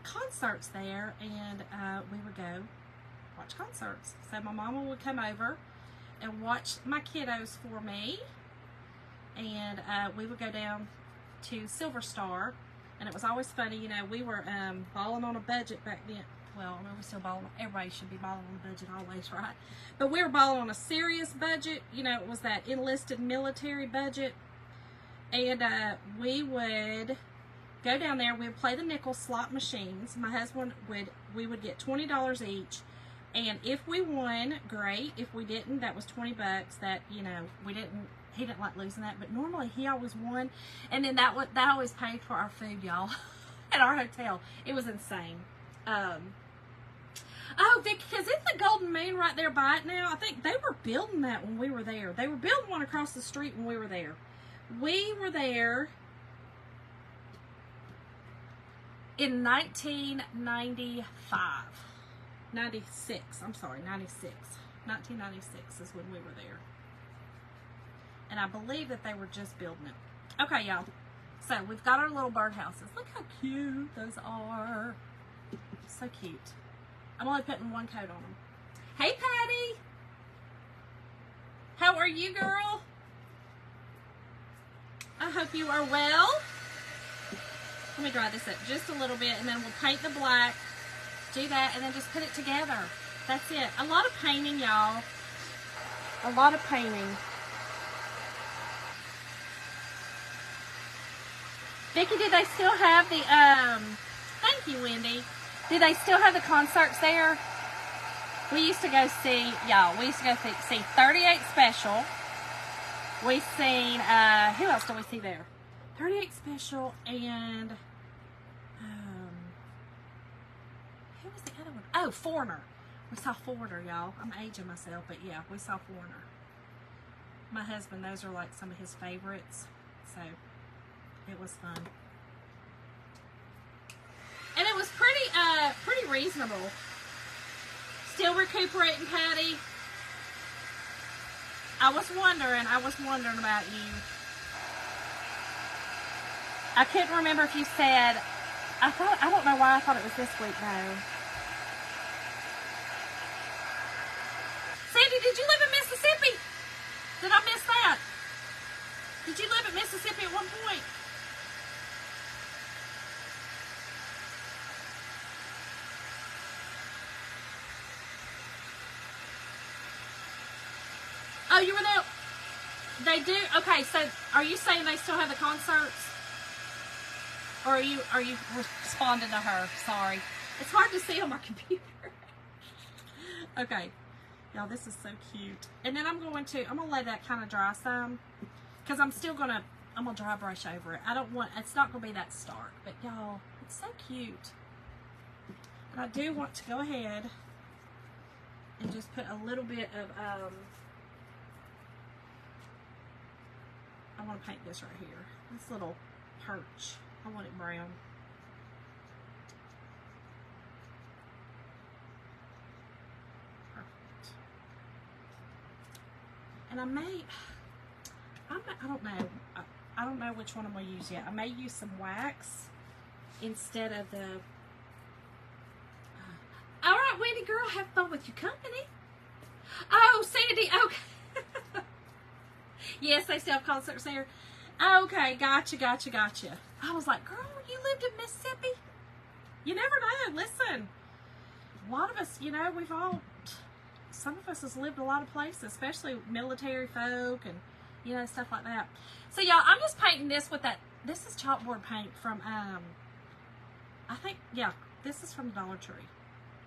concerts there, and we would go watch concerts. So my mama would come over and watch my kiddos for me, and we would go down to Silver Star, and it was always funny. You know, we were balling on a budget back then. Well, I mean, we're still balling. Everybody should be balling on a budget always, right? But we were balling on a serious budget. You know, it was that enlisted military budget. And we would go down there. We would play the nickel slot machines. My husband we would get $20 each. And if we won, great. If we didn't, that was $20. That, you know, he didn't like losing that. But normally he always won. And then that always paid for our food, y'all, at our hotel. It was insane. Oh, Vicky, because it's the Golden Moon right there by it now. I think they were building that when we were there. They were building one across the street when we were there. We were there in 1995. 96. I'm sorry, 96. 1996 is when we were there. And I believe that they were just building it. Okay, y'all. So we've got our little birdhouses. Look how cute those are. So cute. I'm only putting one coat on them. Hey, Patty. How are you, girl? I hope you are well. Let me dry this up just a little bit, and then we'll paint the black. Do that, and then just put it together. That's it. A lot of painting, y'all. A lot of painting. Vicki, did they still have the, thank you, Wendy. Do they still have the concerts there? We used to go see, y'all, we used to go see 38 Special. We seen, who else did we see there? 38 Special and, who was the other one? Oh, Foreigner. We saw Foreigner, y'all. I'm aging myself, but yeah, we saw Foreigner. My husband, those are like some of his favorites, so it was fun. And it was pretty reasonable. Still recuperating, Patty. I was wondering about you. I couldn't remember if you said, I don't know why I thought it was this week though. Sandy, did you live in Mississippi? Did I miss that? Did you live in Mississippi at one point? Oh, you were there. They do. Okay, so are you saying they still have the concerts, or are you responding to her? Sorry, it's hard to see on my computer. Okay, y'all, this is so cute. And then I'm gonna let that kind of dry some, because I'm gonna dry brush over it. I don't want, it's not gonna be that stark, but y'all, it's so cute. And I do want to go ahead and just put a little bit of I want to paint this right here. This little perch. I want it brown. Perfect. And I don't know. I don't know which one I'm going to use yet. I may use some wax instead of the... all right, Wendy girl, have fun with your company. Oh, Sandy, okay. Yes, they still have concerts there. Okay, gotcha. I was like, girl, you lived in Mississippi? You never know. Listen, a lot of us, some of us has lived a lot of places, especially military folk and, stuff like that. So, y'all, I'm just painting this with that. This is chalkboard paint from, I think, yeah, this is from Dollar Tree.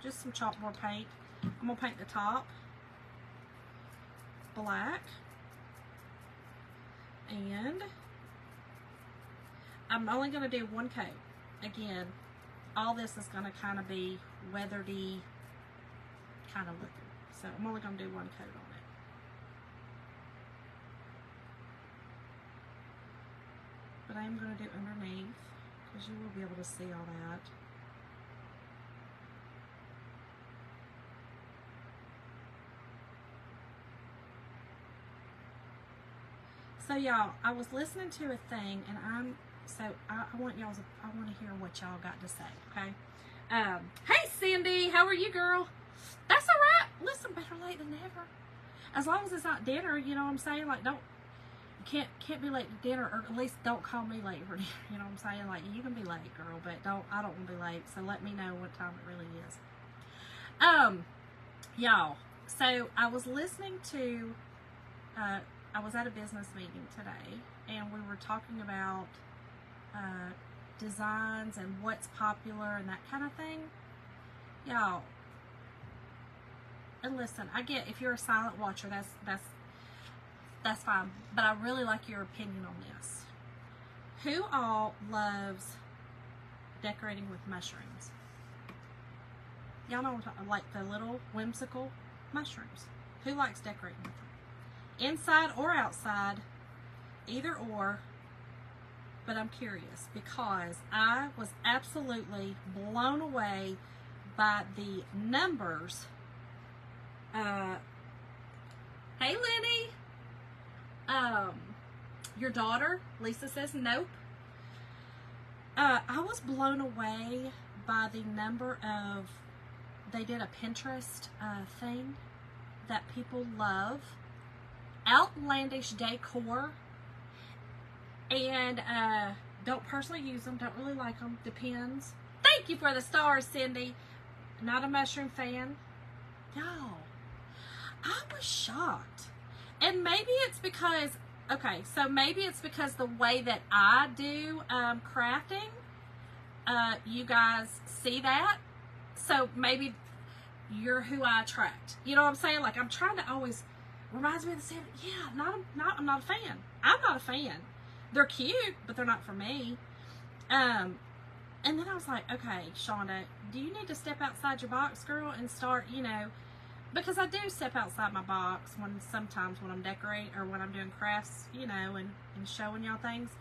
Just some chalkboard paint. I'm going to paint the top black. And I'm only going to do one coat. Again, all this is going to kind of be weathered-y kind of looking. So I'm only going to do one coat on it. But I am going to do underneath, because you will be able to see all that. So y'all, I was listening to a thing, and I want to hear what y'all got to say, okay? Hey Cindy, how are you, girl? That's all right. Listen, better late than never. As long as it's not dinner, you know what I'm saying? Like, you can't be late to dinner, or at least don't call me late for dinner. You know what I'm saying? Like, you can be late, girl, but I don't want to be late. So let me know what time it really is. Y'all. So I was listening to. I was at a business meeting today, and we were talking about designs and what's popular and that kind of thing. Y'all, and listen, I get if you're a silent watcher, that's fine, but I really like your opinion on this. Who all loves decorating with mushrooms? Y'all know what I'm talking, like the little whimsical mushrooms. Who likes decorating with them? Inside or outside, either or, but I'm curious because I was absolutely blown away by the numbers. Hey, Lenny. Your daughter, Lisa says nope. I was blown away by the number of, they did a Pinterest thing that people love. Outlandish decor. And don't personally use them. Don't really like them. Depends. Thank you for the stars, Cindy. Not a mushroom fan. Y'all, I was shocked. And maybe it's because, okay, so maybe it's because the way that I do crafting, you guys see that. So maybe you're who I attract. You know what I'm saying? Like, I'm trying to always, reminds me of the 70s. Yeah, I'm not a fan. I'm not a fan. They're cute, but they're not for me. And then I was like, okay, Shonda, do you need to step outside your box, girl, and start, you know, because I do step outside my box sometimes when I'm decorating or when I'm doing crafts, you know, and showing y'all things.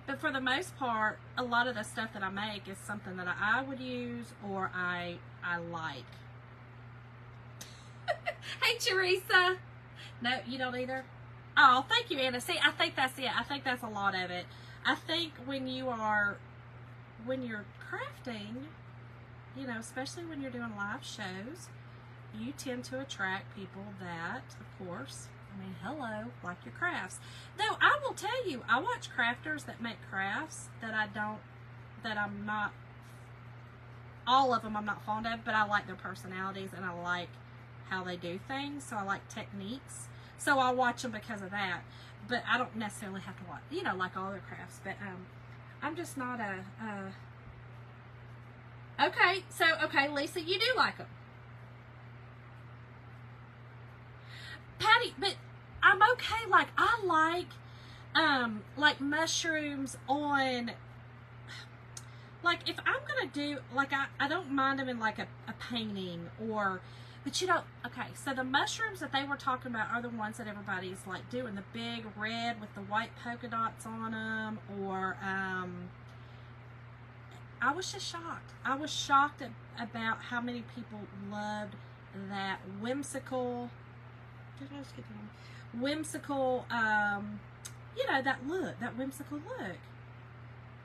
But for the most part, a lot of the stuff that I make is something that I would use or I like. Hey, Teresa. No, you don't either? Oh, thank you, Anna. See, I think that's it. I think that's a lot of it. I think when you're crafting, you know, especially when you're doing live shows, you tend to attract people that, of course, I mean, hello, like your crafts. Though I will tell you, I watch crafters that make crafts that I'm not, all of them I'm not fond of, but I like their personalities and I like how they do things. So I like techniques. So I'll watch them because of that. But I don't necessarily have to watch, you know, like all their crafts. But I'm just not okay, so, okay, Lisa, you do like them. Patty, but I'm okay. Like, I like mushrooms on, like, if I'm going to do, like, I don't mind them in, like, a painting or, but you know, okay, so the mushrooms that they were talking about are the ones that everybody's, like, doing, the big red with the white polka dots on them, or, I was just shocked. I was shocked about how many people loved that whimsical, you know, that look, that whimsical look.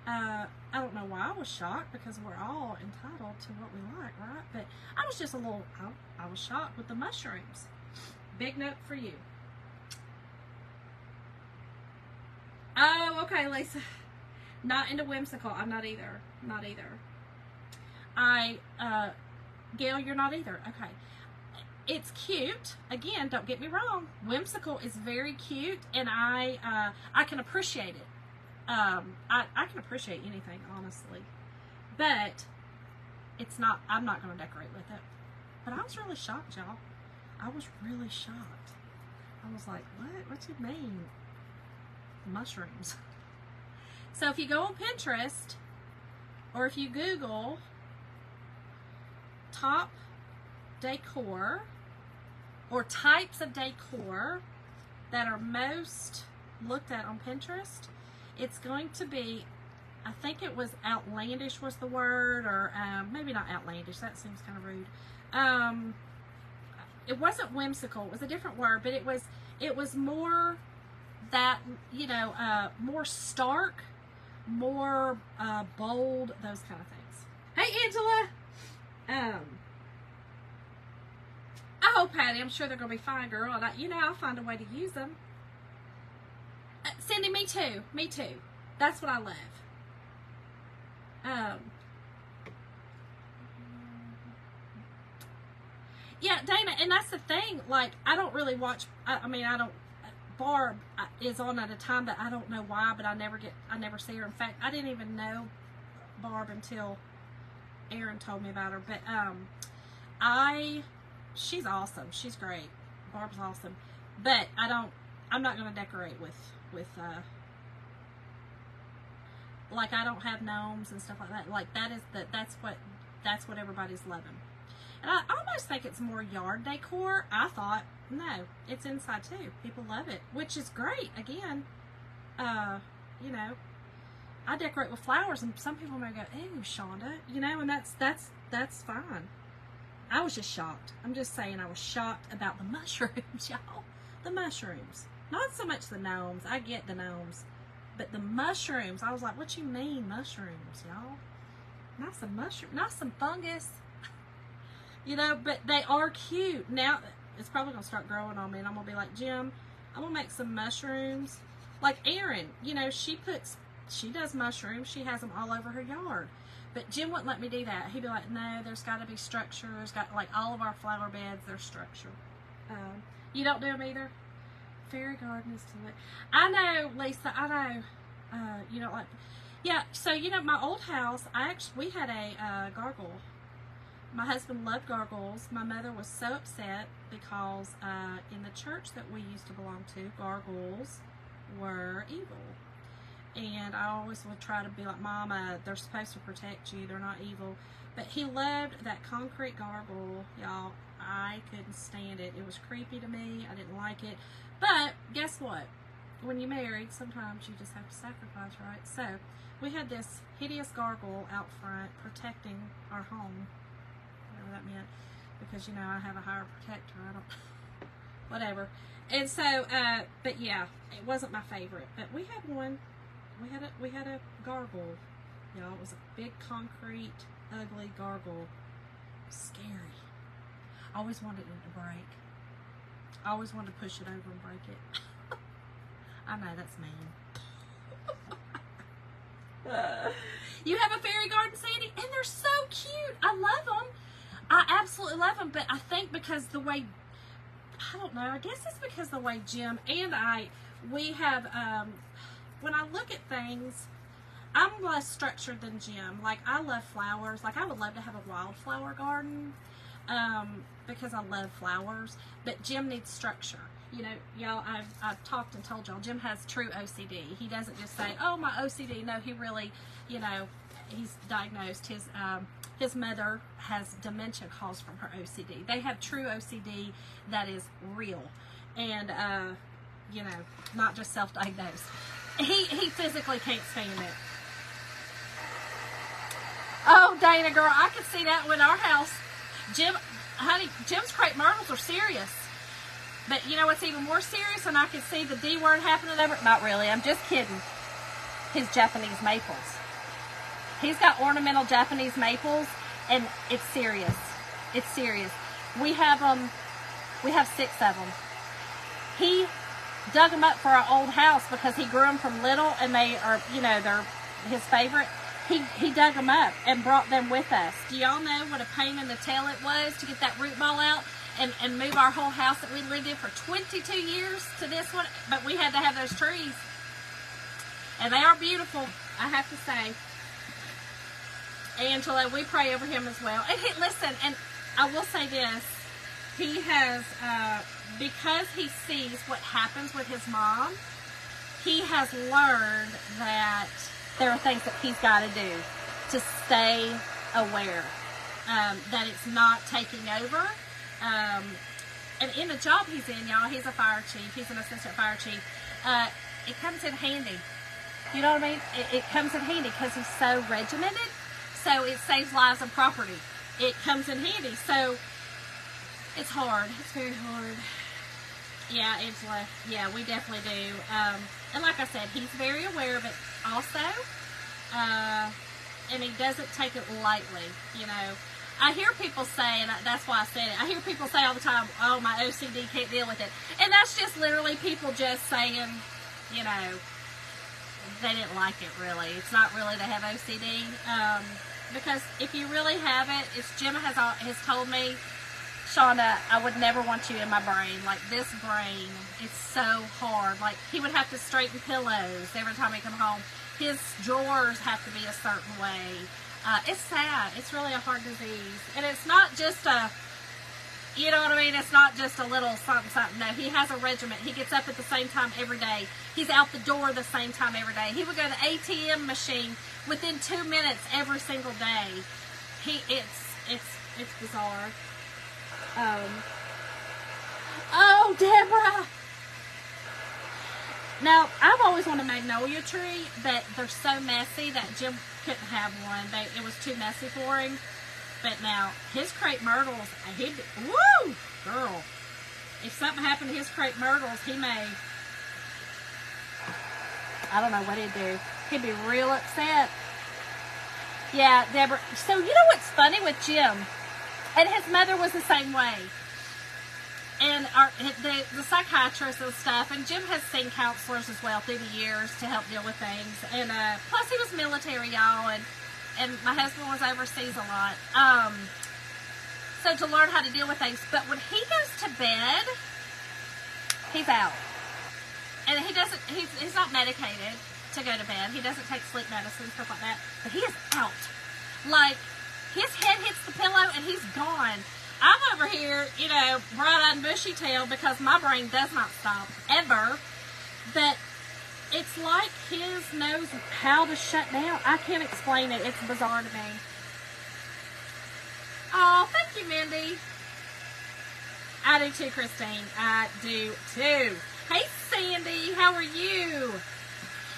I don't know why I was shocked, because we're all entitled to what we like, right? But I was just a little, I was shocked with the mushrooms. Big note for you. Oh, okay, Lisa. Not into whimsical. I'm not either. Not either. Gail, you're not either. Okay. It's cute. Again, don't get me wrong. Whimsical is very cute, and I can appreciate it. I can appreciate anything, honestly. But it's not, I'm not going to decorate with it. But I was really shocked, y'all. I was really shocked. I was like, what? What do you mean? Mushrooms. So if you go on Pinterest, or if you Google top decor, or types of decor that are most looked at on Pinterest, it's going to be, I think it was outlandish was the word, or maybe not outlandish, that seems kind of rude. It wasn't whimsical, it was a different word, but it was more that, you know, more stark, more bold, those kind of things. Hey, Angela. Oh, Patty, I'm sure they're going to be fine, girl. And you know, I'll find a way to use them. Cindy, me too. Me too. That's what I love. Yeah, Dana, and that's the thing. Like, I don't really watch, I mean, I don't, Barb is on at a time that I don't know why, but I never see her. In fact, I didn't even know Barb until Aaron told me about her. But, she's awesome. She's great. Barb's awesome. But I'm not going to decorate with like, I don't have gnomes and stuff like that. Like, that's what everybody's loving. And I almost think it's more yard decor. I thought, no, it's inside too. People love it, which is great. Again, you know, I decorate with flowers, and some people may go, "Ew, Shonda," you know, and that's fine. I was just shocked. I'm just saying I was shocked about the mushrooms, y'all. The mushrooms. Not so much the gnomes. I get the gnomes. But the mushrooms, I was like, what you mean mushrooms, y'all? Not some mushroom, not some fungus. You know, but they are cute. Now, it's probably going to start growing on me, and I'm going to be like, Jim, I'm going to make some mushrooms. Like Erin, you know, she does mushrooms. She has them all over her yard. But Jim wouldn't let me do that. He'd be like, no, there's got to be structure. There's got, like, all of our flower beds, there's structure. You don't do them either? Fairy garden is to I know, Lisa, I know. You don't like, yeah, so, you know, my old house, we had a gargoyle. My husband loved gargoyles. My mother was so upset because in the church that we used to belong to, gargoyles were evil. And I always would try to be like, Mama, they're supposed to protect you. They're not evil. But he loved that concrete gargoyle, y'all. I couldn't stand it. It was creepy to me. I didn't like it. But guess what? When you're married, sometimes you just have to sacrifice, right? So we had this hideous gargoyle out front protecting our home. Whatever that meant. Because, you know, I have a higher protector. I don't... Whatever. And so, but yeah, it wasn't my favorite. But we had one. We had a gargoyle, y'all. It was a big concrete, ugly gargoyle. Scary. I always wanted it to break. I always wanted to push it over and break it. I know, that's mean. You have a fairy garden, Sandy, and they're so cute. I love them. I absolutely love them, but I think because the way, I don't know, I guess it's because the way Jim and we have, when I look at things, I'm less structured than Jim. Like, I love flowers. Like, I would love to have a wildflower garden because I love flowers. But Jim needs structure. You know, y'all, I've talked and told y'all, Jim has true OCD. He doesn't just say, oh, my OCD. No, he really, you know, he's diagnosed. His mother has dementia caused from her OCD. They have true OCD that is real. And, you know, not just self-diagnosed. He physically can't stand it. Oh, Dana, girl, I could see that with our house. Jim's crepe myrtles are serious. But you know what's even more serious? And I could see the D word happening over. Not really, I'm just kidding. His Japanese maples. He's got ornamental Japanese maples, and it's serious. It's serious. We have 6 of them. He dug them up for our old house because he grew them from little, and they are, you know, they're his favorite. He dug them up and brought them with us. Do y'all know what a pain in the tail it was to get that root ball out and move our whole house that we lived in for 22 years to this one? But we had to have those trees. And they are beautiful, I have to say. Angela, we pray over him as well. And listen, and I will say this. He has, because he sees what happens with his mom, he has learned that there are things that he's got to do to stay aware, that it's not taking over. And in the job he's in, y'all, he's a fire chief. He's an assistant fire chief. It comes in handy. You know what I mean? It comes in handy because he's so regimented. So it saves lives and property. It comes in handy. So it's hard. It's very hard. Yeah, Angela. Yeah, we definitely do. And like I said, he's very aware of it also. And he doesn't take it lightly, you know. I hear people say, and that's why I said it, I hear people say all the time, oh, my OCD can't deal with it. And that's just literally people just saying, you know, they didn't like it really. It's not really to have OCD. Because if you really have it, Jim has told me, Shonda, I would never want you in my brain. Like, this brain is so hard. Like, he would have to straighten pillows every time he come home. His drawers have to be a certain way. It's sad. It's really a hard disease. And it's not just a, you know what I mean? It's not just a little something, something. No, he has a regiment. He gets up at the same time every day. He's out the door the same time every day. He would go to the ATM machine within 2 minutes every single day. It's bizarre. Oh, Deborah! Now, I've always wanted a magnolia tree, but they're so messy that Jim couldn't have one. It was too messy for him. But now, his crepe myrtles, woo, girl. If something happened to his crepe myrtles, he may, I don't know what he'd do. He'd be real upset. Yeah, Deborah. So, you know what's funny with Jim? And his mother was the same way. And the psychiatrist and stuff, and Jim has seen counselors as well through the years to help deal with things. And plus, he was military, y'all, and my husband was overseas a lot. So to learn how to deal with things. But when he goes to bed, he's out. And he's not medicated to go to bed. He doesn't take sleep medicine, stuff like that. But he is out. Like, his head hits the pillow and he's gone. I'm over here, you know, bright-eyed, bushy-tailed because my brain does not stop, ever. But it's like his knows how to shut down. I can't explain it. It's bizarre to me. Oh, thank you, Mindy. I do too, Christine. I do too. Hey, Sandy. How are you?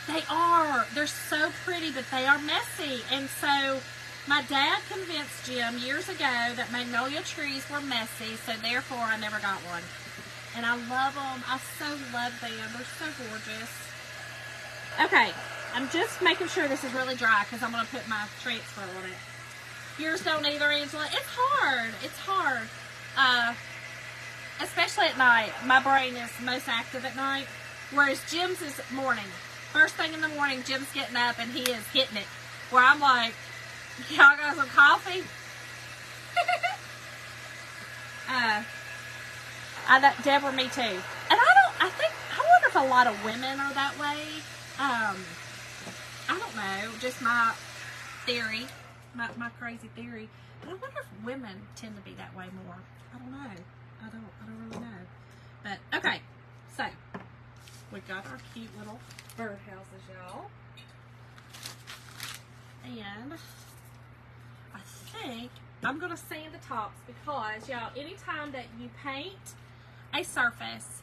They are. They're so pretty, but they are messy. And so my dad convinced Jim years ago that magnolia trees were messy, so therefore I never got one. And I love them. I so love them. They're so gorgeous. Okay, I'm just making sure this is really dry because I'm going to put my transfer on it. Yours don't either, Angela. It's hard. It's hard. Especially at night. My brain is most active at night, whereas Jim's is morning. First thing in the morning, Jim's getting up and he is hitting it. Where I'm like, y'all got some coffee? I know, Deborah, me too. And I wonder if a lot of women are that way. I don't know, just my theory, my crazy theory. But I wonder if women tend to be that way more. I don't know. I don't really know. But, okay, so, we got our cute little birdhouses, y'all. And I think I'm going to sand the tops because, y'all, anytime that you paint a surface,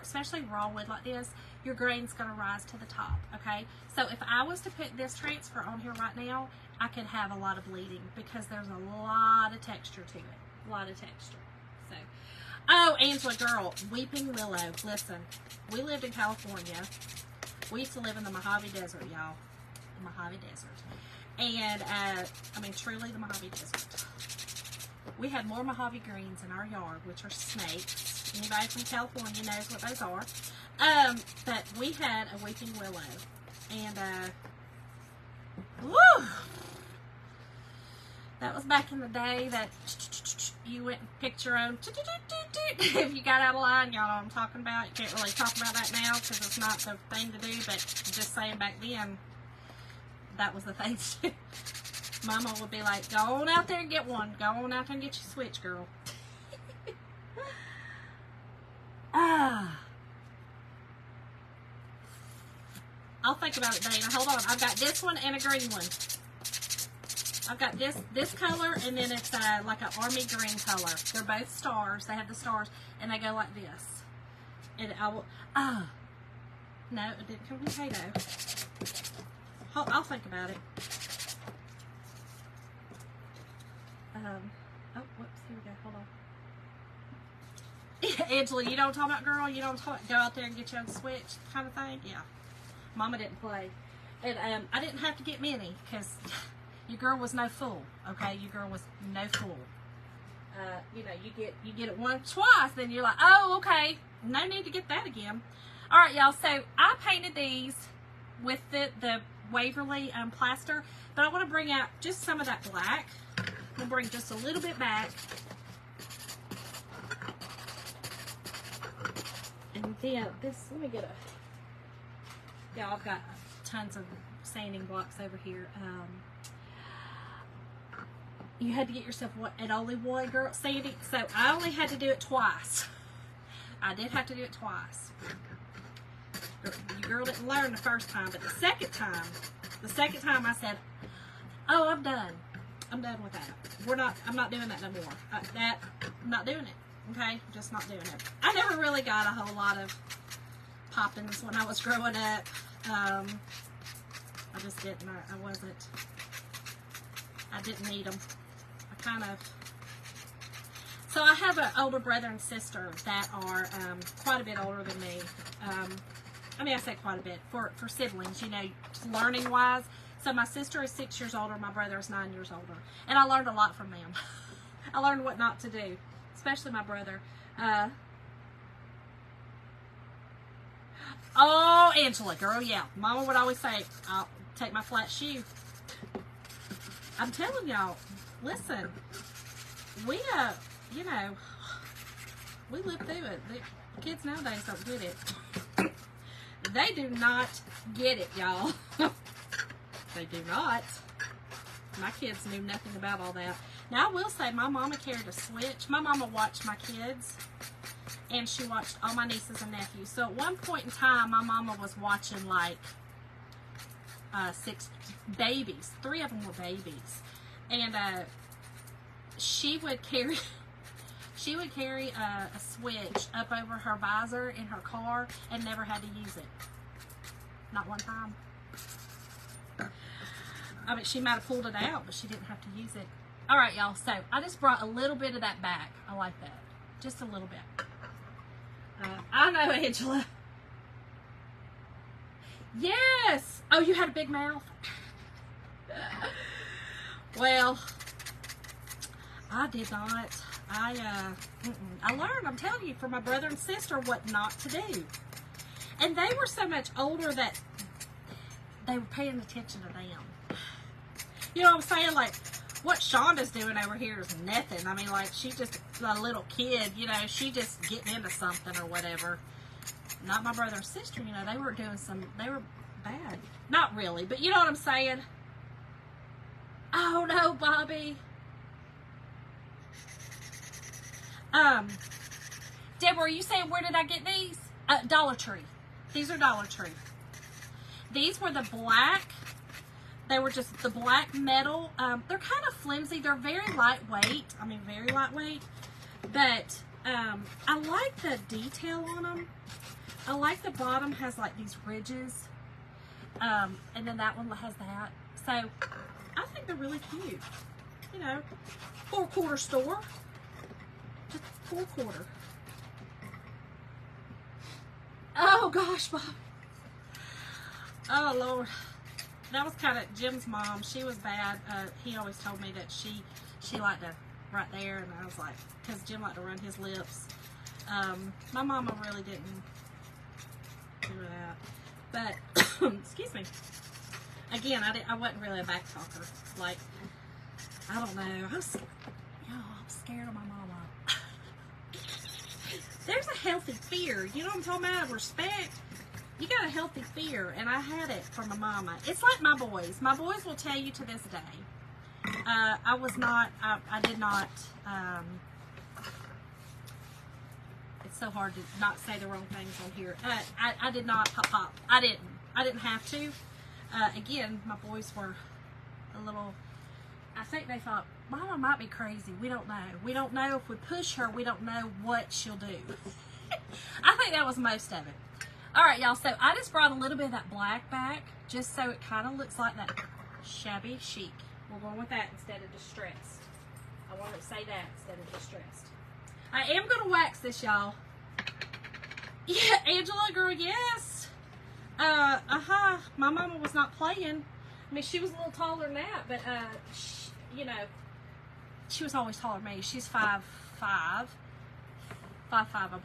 especially raw wood like this, your grain's going to rise to the top, okay? So if I was to put this transfer on here right now, I could have a lot of bleeding because there's a lot of texture to it. A lot of texture. So, oh, Angela, girl, Weeping Willow. Listen, we lived in California. We used to live in the Mojave Desert, y'all. The Mojave Desert. And, I mean, truly the Mojave Desert. We had more Mojave greens in our yard, which are snakes. Anybody from California knows what those are. But we had a weeping willow. And, woo! That was back in the day that you went and picked your own. If you got out of line, y'all know what I'm talking about. You can't really talk about that now because it's not the thing to do, but just saying back then, that was the thing to do. Mama would be like, go on out there and get one. Go on out there and get your switch, girl. I'll think about it, Dana. Hold on. I've got this one and a green one. I've got this color, and then it's like an army green color. They're both stars. They have the stars, and they go like this. And I will, no, it didn't come with potato. I'll think about it. Oh, whoops, here we go. Hold on. Angela, you know what I'm talking about, girl? You know what I'm talking about? Go out there and get your own switch kind of thing? Yeah. Mama didn't play. And I didn't have to get many because your girl was no fool, okay? Your girl was no fool. You know, you get it once, twice, then you're like, oh, okay, no need to get that again. All right, y'all, so I painted these with the Waverly plaster, but I want to bring out just some of that black. We'll bring just a little bit back. And then this, let me get a, yeah, I've got tons of sanding blocks over here. You had to get yourself an only one, girl, sanding. So I only had to do it twice. I did have to do it twice. Your girl didn't learn the first time, but the second time I said, oh, I'm done. I'm done with that. I'm not doing that no more. I'm not doing it. Okay? Just not doing it. I never really got a whole lot of poppins when I was growing up. I just didn't. I didn't need them. I kind of. So I have an older brother and sister that are quite a bit older than me. I mean, I say quite a bit for siblings, you know, learning wise. So my sister is 6 years older, my brother is 9 years older. And I learned a lot from them. I learned what not to do, especially my brother. Oh, Angela, girl, yeah. Mama would always say, I'll take my flat shoe. I'm telling y'all, listen, we, you know, we live through it. The kids nowadays don't get it. They do not get it, y'all. They do not. My kids knew nothing about all that. Now, I will say, my mama carried a switch. My mama watched my kids, and she watched all my nieces and nephews. So at one point in time, my mama was watching like 6 babies. 3 of them were babies. And she would carry a switch up over her visor in her car and never had to use it. Not one time. I mean, she might have pulled it out, but she didn't have to use it. All right, y'all. So I just brought a little bit of that back. I like that. Just a little bit. I know, Angela. Yes. Oh, you had a big mouth? Well, I did not. I learned, I'm telling you, from my brother and sister what not to do. And they were so much older that they were paying attention to them. You know what I'm saying? Like, what Shonda's doing over here is nothing. I mean, like, she's just a little kid, you know, she just getting into something or whatever. Not my brother and sister, you know, they were doing they were bad. Not really, but you know what I'm saying? Oh, no, Bobby. Deborah, are you saying where did I get these? Dollar Tree. These are Dollar Tree. These were the black. They were just the black metal. They're kind of flimsy. They're very lightweight. I mean, very lightweight. But I like the detail on them. I like the bottom has like these ridges. And then that one has that. So I think they're really cute. You know, 4-quarter store. Just 4-quarter. Oh gosh, Bob. Oh Lord. That was kind of Jim's mom. She was bad. He always told me that she liked to right there, and I was like, because Jim liked to run his lips. My mama really didn't do that. But excuse me. Again, I wasn't really a back talker. Like, I don't know. I'm scared of my mama. There's a healthy fear. You know what I'm talking about? Respect. You got a healthy fear, and I had it from my mama. It's like my boys. My boys will tell you to this day. I did not, it's so hard to not say the wrong things on here. I did not pop. I didn't have to. Again, my boys were a little, I think they thought, Mama might be crazy. We don't know. We don't know if we push her. We don't know what she'll do. I think that was most of it. All right, y'all. So I just brought a little bit of that black back, just so it kind of looks like that shabby chic. We're going with that instead of distressed. I want to say that instead of distressed. I am going to wax this, y'all. Yeah, Angela, girl, yes. My mama was not playing. I mean, she was a little taller than that, but you know, she was always taller than me. She's 5'5", I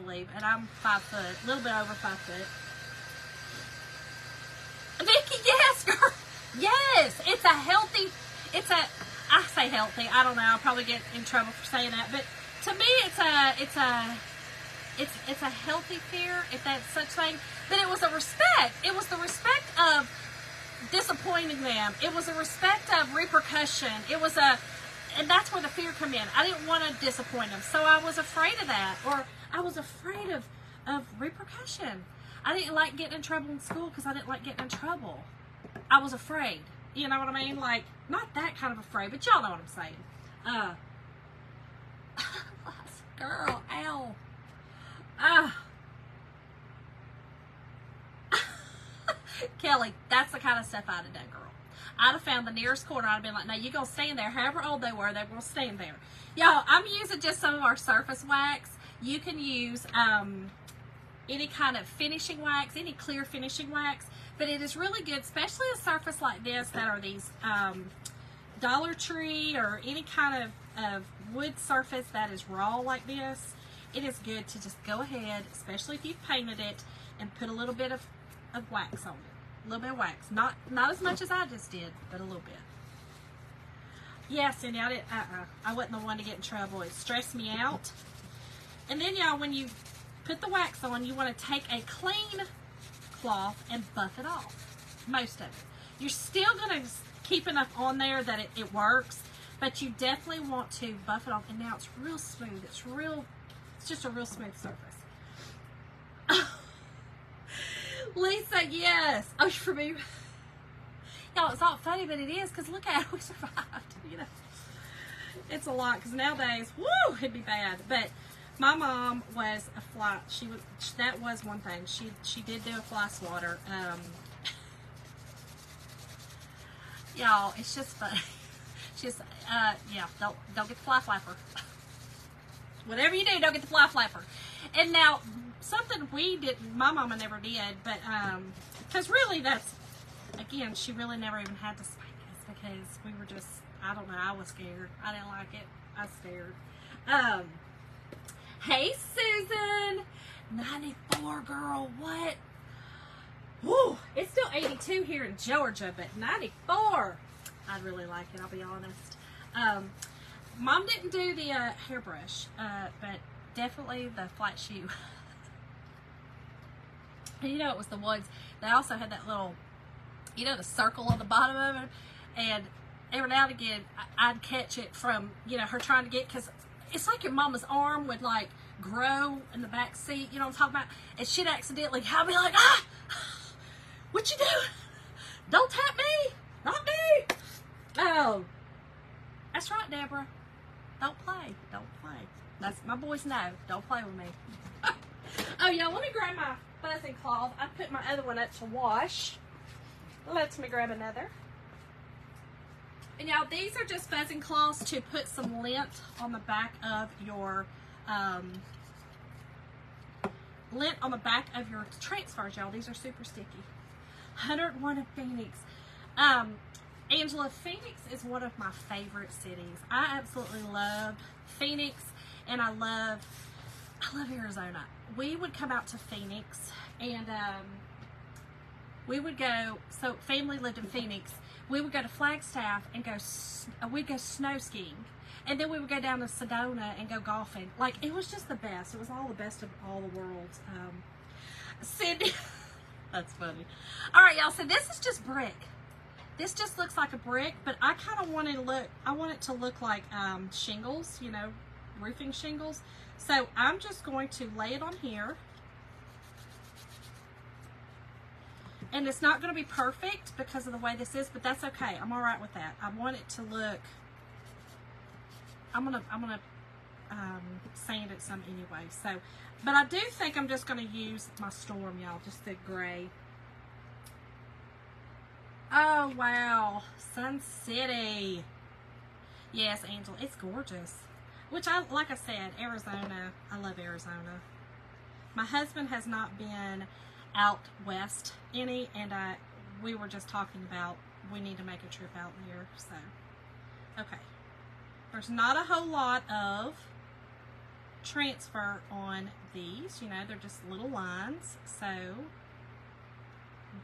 believe, and I'm 5 foot, a little bit over 5 foot. Vicky, yes, girl, yes. It's a healthy. I say healthy. I don't know. I'll probably get in trouble for saying that, but to me, it's a healthy fear, if that's such thing. But it was a respect. It was the respect of disappointing them. It was a respect of repercussion. And that's where the fear come in. I didn't want to disappoint them, so I was afraid of that, or I was afraid of repercussion. I didn't like getting in trouble in school because I didn't like getting in trouble. I was afraid. You know what I mean? Like, not that kind of afraid, but y'all know what I'm saying. Girl, ow. Kelly, that's the kind of stuff I'd have done, girl. I'd have found the nearest corner. I'd have been like, no, you're going to stand there. However old they were, they were going to stand there. Y'all, I'm using just some of our surface wax. You can use any kind of finishing wax, any clear finishing wax, but it is really good, especially a surface like this that are these Dollar Tree or any kind of wood surface that is raw like this. It is good to just go ahead, especially if you've painted it, and put a little bit of wax on it. A little bit of wax. Not as much as I just did, but a little bit. Yeah, Cindy, I wasn't the one to get in trouble. It stressed me out. And then, y'all, when you put the wax on, you want to take a clean cloth and buff it off. Most of it. You're still going to keep enough on there that it works, but you definitely want to buff it off. And now it's real smooth. It's just a real smooth surface. Lisa, yes. Oh, for me. Y'all, it's not funny, but it is, because look at it. We survived, you know. It's a lot, because nowadays, woo, it'd be bad. But my mom was a fly. That was one thing. She did do a fly swatter. Y'all, it's just funny. Just, yeah, don't get the fly flapper. Whatever you do, don't get the fly flapper. And now, something we didn't, my mama never did, but, because really that's, again, she really never even had to spank us, because we were just, I don't know, I was scared. I didn't like it. I was scared. Hey, Susan. 94, girl, what? Woo, it's still 82 here in Georgia, but 94. I'd really like it, I'll be honest. Mom didn't do the hairbrush, but definitely the flat shoe. And you know, it was the ones, they also had that little, you know, the circle on the bottom of it. And every now and again, I'd catch it from, you know, her trying to get, because it's like your mama's arm would like grow in the back seat, you know what I'm talking about? And she'd accidentally, I'd be like, ah, what you doing? Don't tap me, not me. Oh, that's right, Deborah. Don't play. That's, my boys know. Don't play with me. Oh, y'all, let me grab my fuzzing cloth. I put my other one up to wash. Let me grab another. And y'all, these are just fuzzing cloths to put some lint on the back of your transfers, y'all. These are super sticky. 101 of Phoenix. Angela, Phoenix is one of my favorite cities. I absolutely love Phoenix, and I love Arizona. We would come out to Phoenix, and we would go, so family lived in Phoenix. We would go to Flagstaff and we'd go snow skiing. And then we would go down to Sedona and go golfing. Like, it was just the best. It was all the best of all the worlds. Cindy, that's funny. All right, y'all, so this is just brick. This just looks like a brick, but I kind of want it to look like shingles, you know, roofing shingles. So I'm just going to lay it on here. And it's not going to be perfect because of the way this is, but that's okay. I'm all right with that. I want it to look, I'm gonna sand it some anyway. So, but I do think I'm just going to use my Storm, y'all, just the gray. Oh, wow. Sun City. Yes, Angel, it's gorgeous. Which, like I said, Arizona, I love Arizona. My husband has not been out west any, and we were just talking about we need to make a trip out here. So, okay. There's not a whole lot of transfer on these. You know, they're just little lines. So, I'm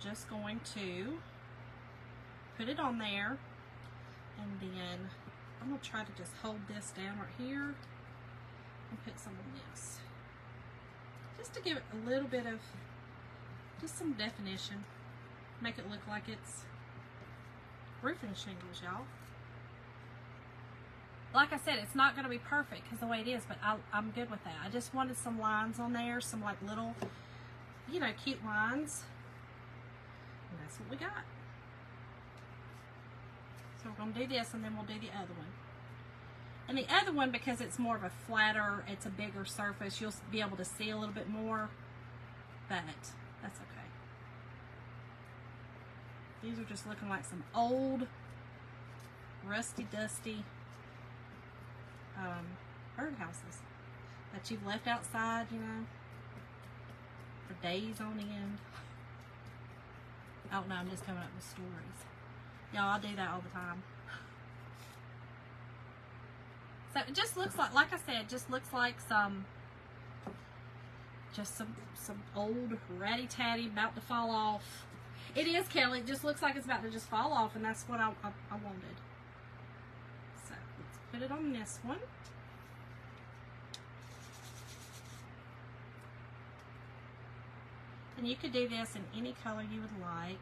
just going to put it on there, and then I'm going to try to just hold this down right here and put some on this. Just to give it a little bit of, just some definition. Make it look like it's roofing shingles, y'all. Like I said, it's not going to be perfect because the way it is, but I'm good with that. I just wanted some lines on there, some like little, you know, cute lines. And that's what we got. So we're going to do this, and then we'll do the other one. And the other one, because it's more of a flatter, it's a bigger surface, you'll be able to see a little bit more, but that's okay. These are just looking like some old, rusty, dusty birdhouses that you've left outside, you know, for days on end. Oh no, I'm just coming up with stories. Y'all, I do that all the time. So it just looks like I said, just looks like some old ratty-tatty about to fall off. It is, Kelly. It just looks like it's about to just fall off, and that's what I wanted. So let's put it on this one. And you could do this in any color you would like.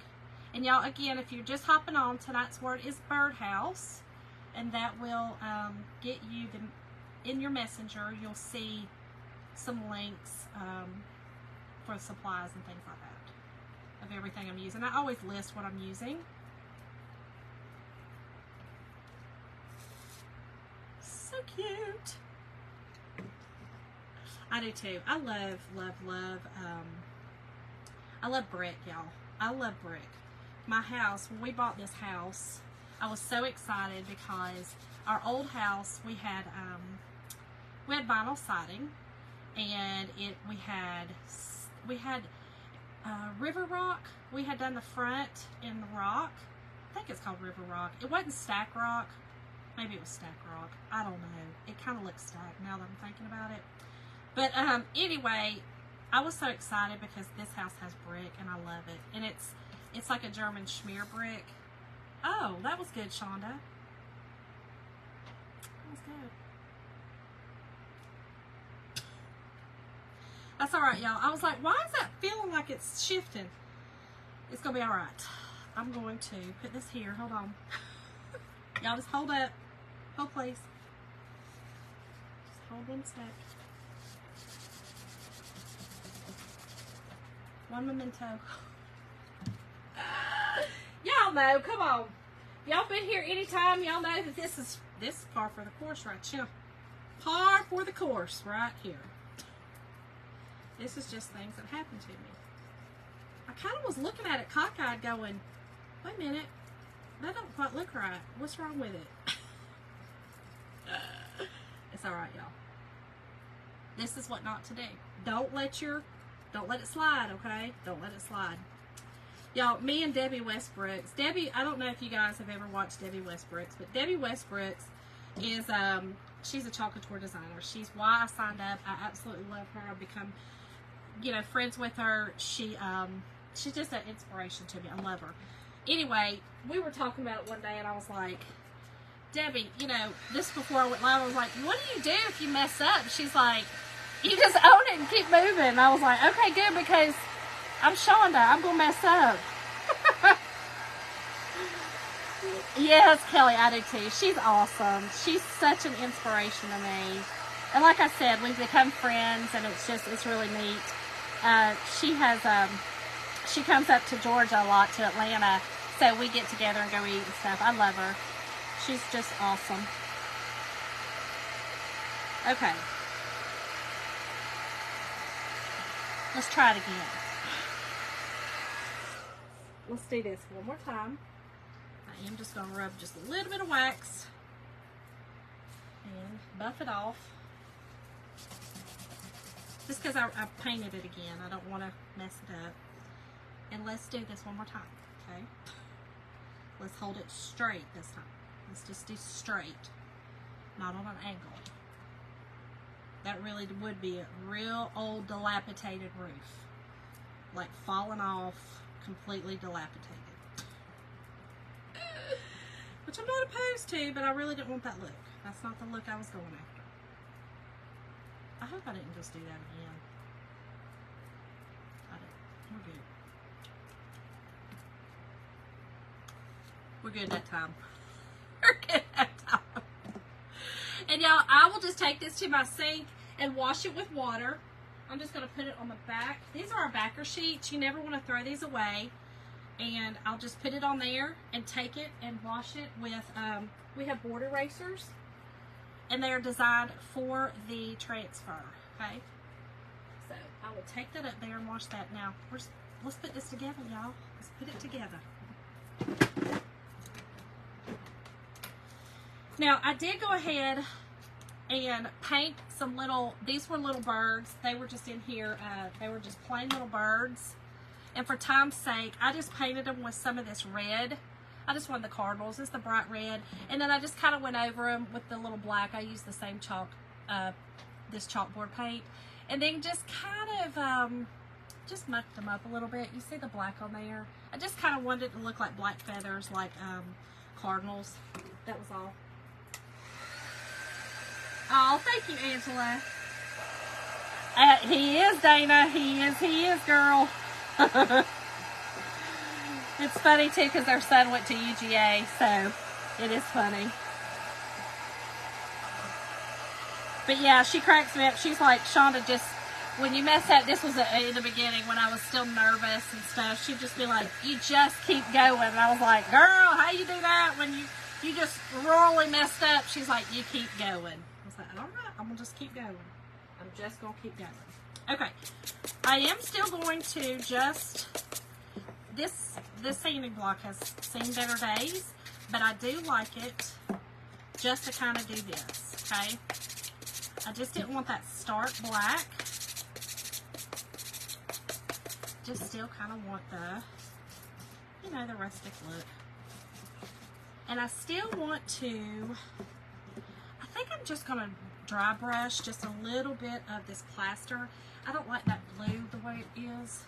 And y'all, again, if you're just hopping on, tonight's word is birdhouse, and that will get you in your messenger. You'll see some links for supplies and things like that of everything I'm using. I always list what I'm using. So cute. I do too. I love brick, y'all. I love brick. My house, when we bought this house, I was so excited because our old house, we had vinyl siding, and we had river rock. We had done the front in the rock. I think it's called river rock. It wasn't stack rock. Maybe it was stack rock. I don't know. It kind of looks stacked now that I'm thinking about it. But anyway, I was so excited because this house has brick and I love it. And it's like a German schmear brick. Oh, that was good, Shonda. That was good. That's all right, y'all. I was like, why is that feeling like it's shifting? It's going to be all right. I'm going to put this here. Hold on. Y'all just hold up. Hold, please. Just hold one sec. One memento. Y'all know, come on. Y'all been here anytime, y'all know that this is par for the course right here. Par for the course right here. This is just things that happened to me. I kind of was looking at it cockeyed going, wait a minute, that don't quite look right. What's wrong with it? It's all right, y'all. This is what not to do. Don't let it slide, okay? Don't let it slide. Y'all, me and Debbie Westbrooks. Debbie, I don't know if you guys have ever watched Debbie Westbrooks, but Debbie Westbrooks is, she's a chocolate tour designer. She's why I signed up. I absolutely love her. I've become, you know, friends with her. She's just an inspiration to me. I love her. Anyway, we were talking about it one day, and I was like, Debbie, you know, this before I went live, I was like, what do you do if you mess up? She's like, you just own it and keep moving. And I was like, okay, good, because I'm Shonda. I'm going to mess up. Yes, Kelly, I do too. She's awesome. She's such an inspiration to me. And like I said, we've become friends, and it's really neat. She comes up to Georgia a lot, to Atlanta, so we get together and go eat and stuff. I love her. She's just awesome. Okay. Let's try it again. Let's do this one more time. I am just going to rub just a little bit of wax and buff it off. Just because I painted it again. I don't want to mess it up. And let's do this one more time, okay? Let's hold it straight this time. Let's just do straight, not on an angle. That really would be a real old dilapidated roof. Like falling off, completely dilapidated. Which I'm not opposed to, but I really didn't want that look. That's not the look I was going after. I hope I didn't just do that again. I didn't. We're good. We're good that time. We're good that time. And y'all, I will just take this to my sink and wash it with water. I'm just going to put it on the back. These are our backer sheets. You never want to throw these away. And I'll just put it on there and take it and wash it with, we have board erasers. And they are designed for the transfer, okay? So I will take that up there and wash that. Now, let's put this together, y'all. Let's put it together. Now, I did go ahead and paint some little, these were little birds. They were just in here, they were just plain little birds. And for time's sake, I just painted them with some of this red. I just wanted the cardinals, it's the bright red. And then I just kind of went over them with the little black. I used the same chalk, this chalkboard paint. And then just kind of, just mucked them up a little bit. You see the black on there? I just kind of wanted it to look like black feathers, like cardinals. That was all. Oh, thank you, Angela. He is, Dana. He is, girl. It's funny, too, because their son went to UGA, so it is funny. But, yeah, she cracks me up. She's like, Shonda, just, when you mess up, this was in the beginning when I was still nervous and stuff, she'd just be like, you just keep going. And I was like, girl, how you do that when you just royally messed up? She's like, you keep going. I was like, all right, I'm going to just keep going. I'm just going to keep going. Okay, I am still going to just, this sanding block has seen better days, but I do like it just to kind of do this, okay? I just didn't want that stark black. Just still kind of want the, you know, the rustic look. And I still want to, I think I'm just going to dry brush just a little bit of this plaster. I don't like that blue the way it is.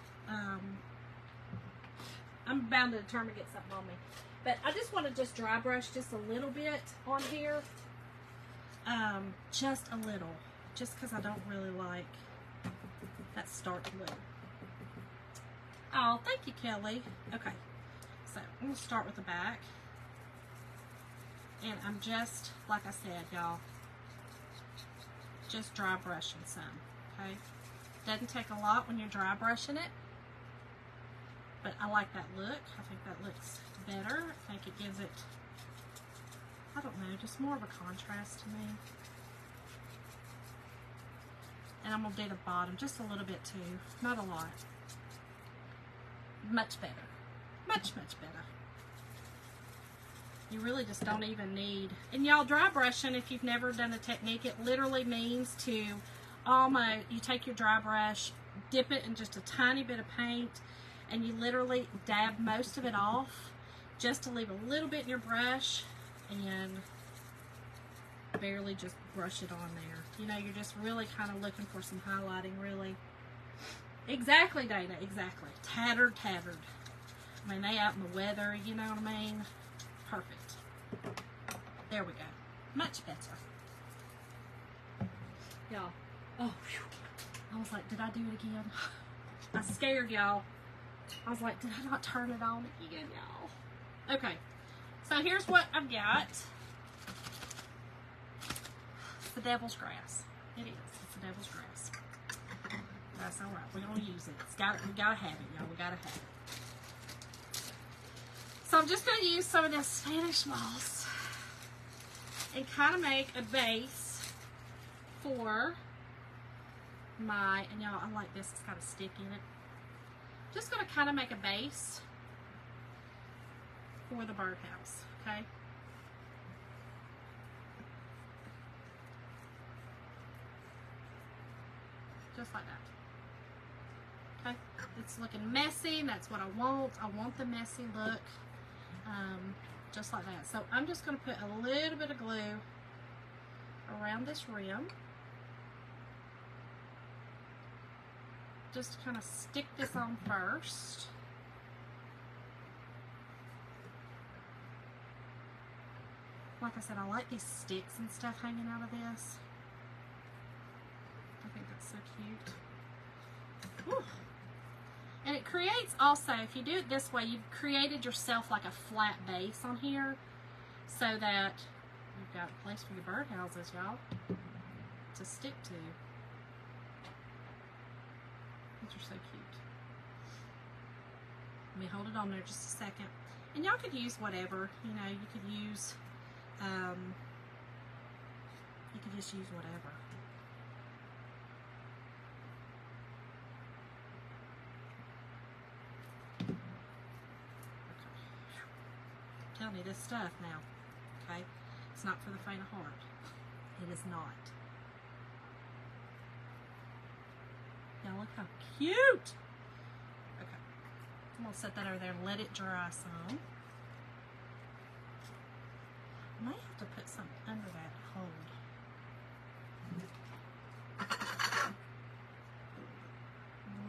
I'm bound to determine to get something on me. But I just want to just dry brush just a little bit on here. Just a little. Just because I don't really like that stark blue. Oh, thank you, Kelly. Okay. So, I'm going to start with the back. And I'm just, like I said, y'all, just dry brushing some, okay? Doesn't take a lot when you're dry brushing it, but I like that look. I think that looks better. I think it gives it, I don't know, just more of a contrast to me. And I'm going to do the bottom just a little bit too, not a lot. Much better. Much, much better. You really just don't even need, and y'all, dry brushing, if you've never done the technique, it literally means to almost, you take your dry brush, dip it in just a tiny bit of paint, and you literally dab most of it off just to leave a little bit in your brush and barely just brush it on there. You know, you're just really kind of looking for some highlighting, really. Exactly, Dana, exactly. Tattered, tattered. I mean, they out in the weather, you know what I mean? Perfect. There we go. Much better. Y'all. Oh, whew. I was like, did I do it again? I scared y'all. I was like, did I not turn it on again, y'all? Okay. So here's what I've got. It's the devil's grass. It is. It's the devil's grass. That's all right. We're going to use it. We gotta have it, y'all. We gotta have it. So I'm just going to use some of this Spanish moss and kind of make a base for my, and y'all, I like this, it's got a stick in it. Just going to kind of make a base for the birdhouse, okay? Just like that. Okay, it's looking messy, and that's what I want. I want the messy look. Just like that. So I'm just going to put a little bit of glue around this rim. Just to kind of stick this on first. Like I said, I like these sticks and stuff hanging out of this. I think that's so cute. Whew. And it creates also, if you do it this way, you've created yourself like a flat base on here so that you've got a place for your birdhouses, y'all, to stick to. These are so cute. Let me hold it on there just a second. And y'all could use whatever, you know, you could use, you could just use whatever. telling you this stuff now. Okay? It's not for the faint of heart. It is not. Y'all look how cute. Okay. I'm going to set that over there and let it dry some. I might have to put something under that to hold.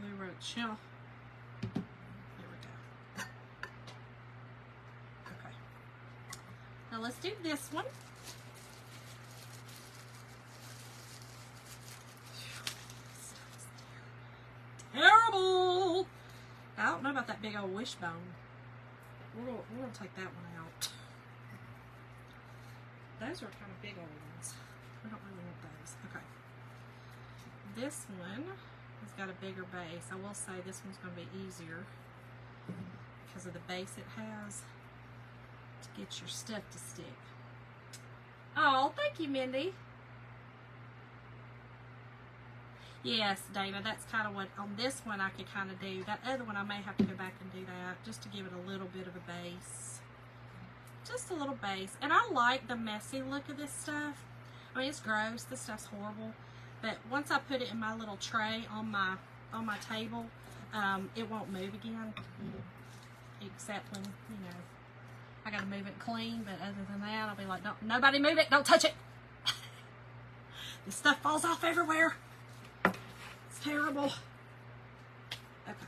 Blue roach, yeah. There we go. Okay. Now let's do this one. Terrible! I don't know about that big old wishbone. We're gonna take that one out. Those are kind of big old ones. We don't really want those. Okay. This one has got a bigger base. I will say this one's going to be easier because of the base it has to get your stuff to stick. Oh, thank you, Mindy. Yes, Dana, that's kind of what, on this one I could kind of do. That other one I may have to go back and do that just to give it a little bit of a base. Just a little base. And I like the messy look of this stuff. I mean, it's gross. This stuff's horrible. But once I put it in my little tray on my table, it won't move again. Except when, you know, I got to move it clean. But other than that, I'll be like, no, nobody move it. Don't touch it. This stuff falls off everywhere. It's terrible. Okay.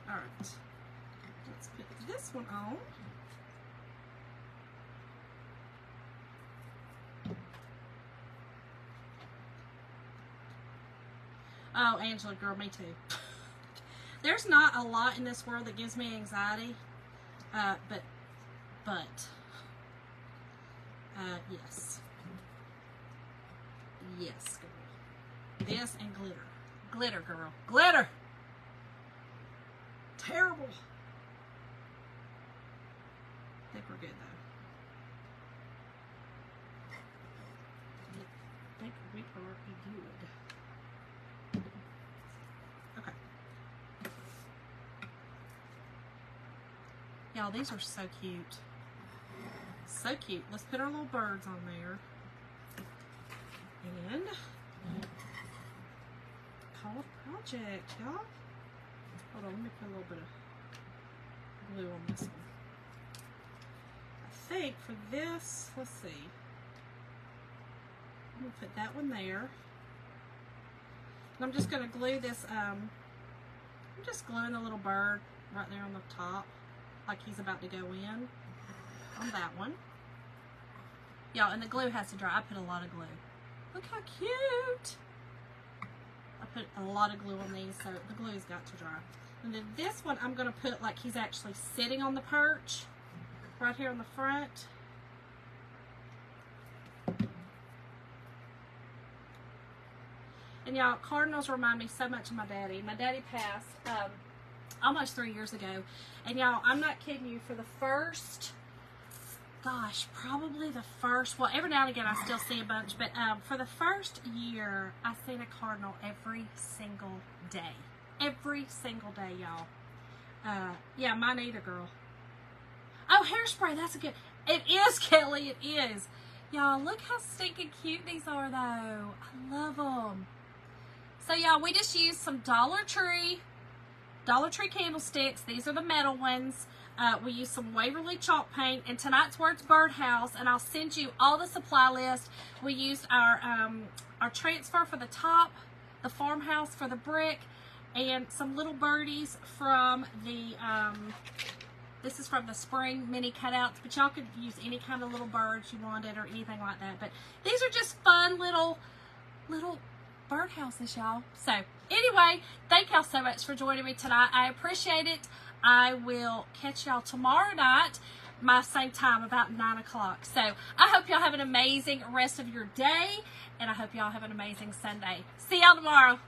All right. Let's put this one on. Oh, Angela, girl, me too. There's not a lot in this world that gives me anxiety, but yes. Yes, girl. This and glitter. Glitter, girl. Glitter! Terrible. I think we're good, though. I think we are good. Okay. Y'all, these are so cute. So cute. Let's put our little birds on there. And call a project, y'all. Hold on, let me put a little bit of glue on this one. I think for this, let's see. I'm going to put that one there. And I'm just going to glue this, I'm just gluing the little bird right there on the top, like he's about to go in on that one. Y'all, and the glue has to dry. I put a lot of glue. Look how cute. I put a lot of glue on these, so the glue's got to dry. And then this one, I'm going to put like he's actually sitting on the perch right here on the front. And y'all, cardinals remind me so much of my daddy. My daddy passed almost 3 years ago. And y'all, I'm not kidding you, for the first... gosh, probably the first, well, every now and again I still see a bunch, but for the first year, I seen a cardinal every single day. Every single day, y'all. Yeah, mine either, girl. Oh, hairspray, that's a good, it is, Kelly, it is. Y'all, look how stinking cute these are, though. I love them. So, y'all, we just used some Dollar Tree candlesticks. These are the metal ones. We used some Waverly chalk paint, and tonight's word's Birdhouse, and I'll send you all the supply list. We used our transfer for the top, the farmhouse for the brick, and some little birdies from the, this is from the spring mini cutouts, but y'all could use any kind of little birds you wanted or anything like that. But these are just fun little birdhouses, y'all. So anyway, thank y'all so much for joining me tonight. I appreciate it. I will catch y'all tomorrow night, my same time, about 9 o'clock. So I hope y'all have an amazing rest of your day, and I hope y'all have an amazing Sunday. See y'all tomorrow.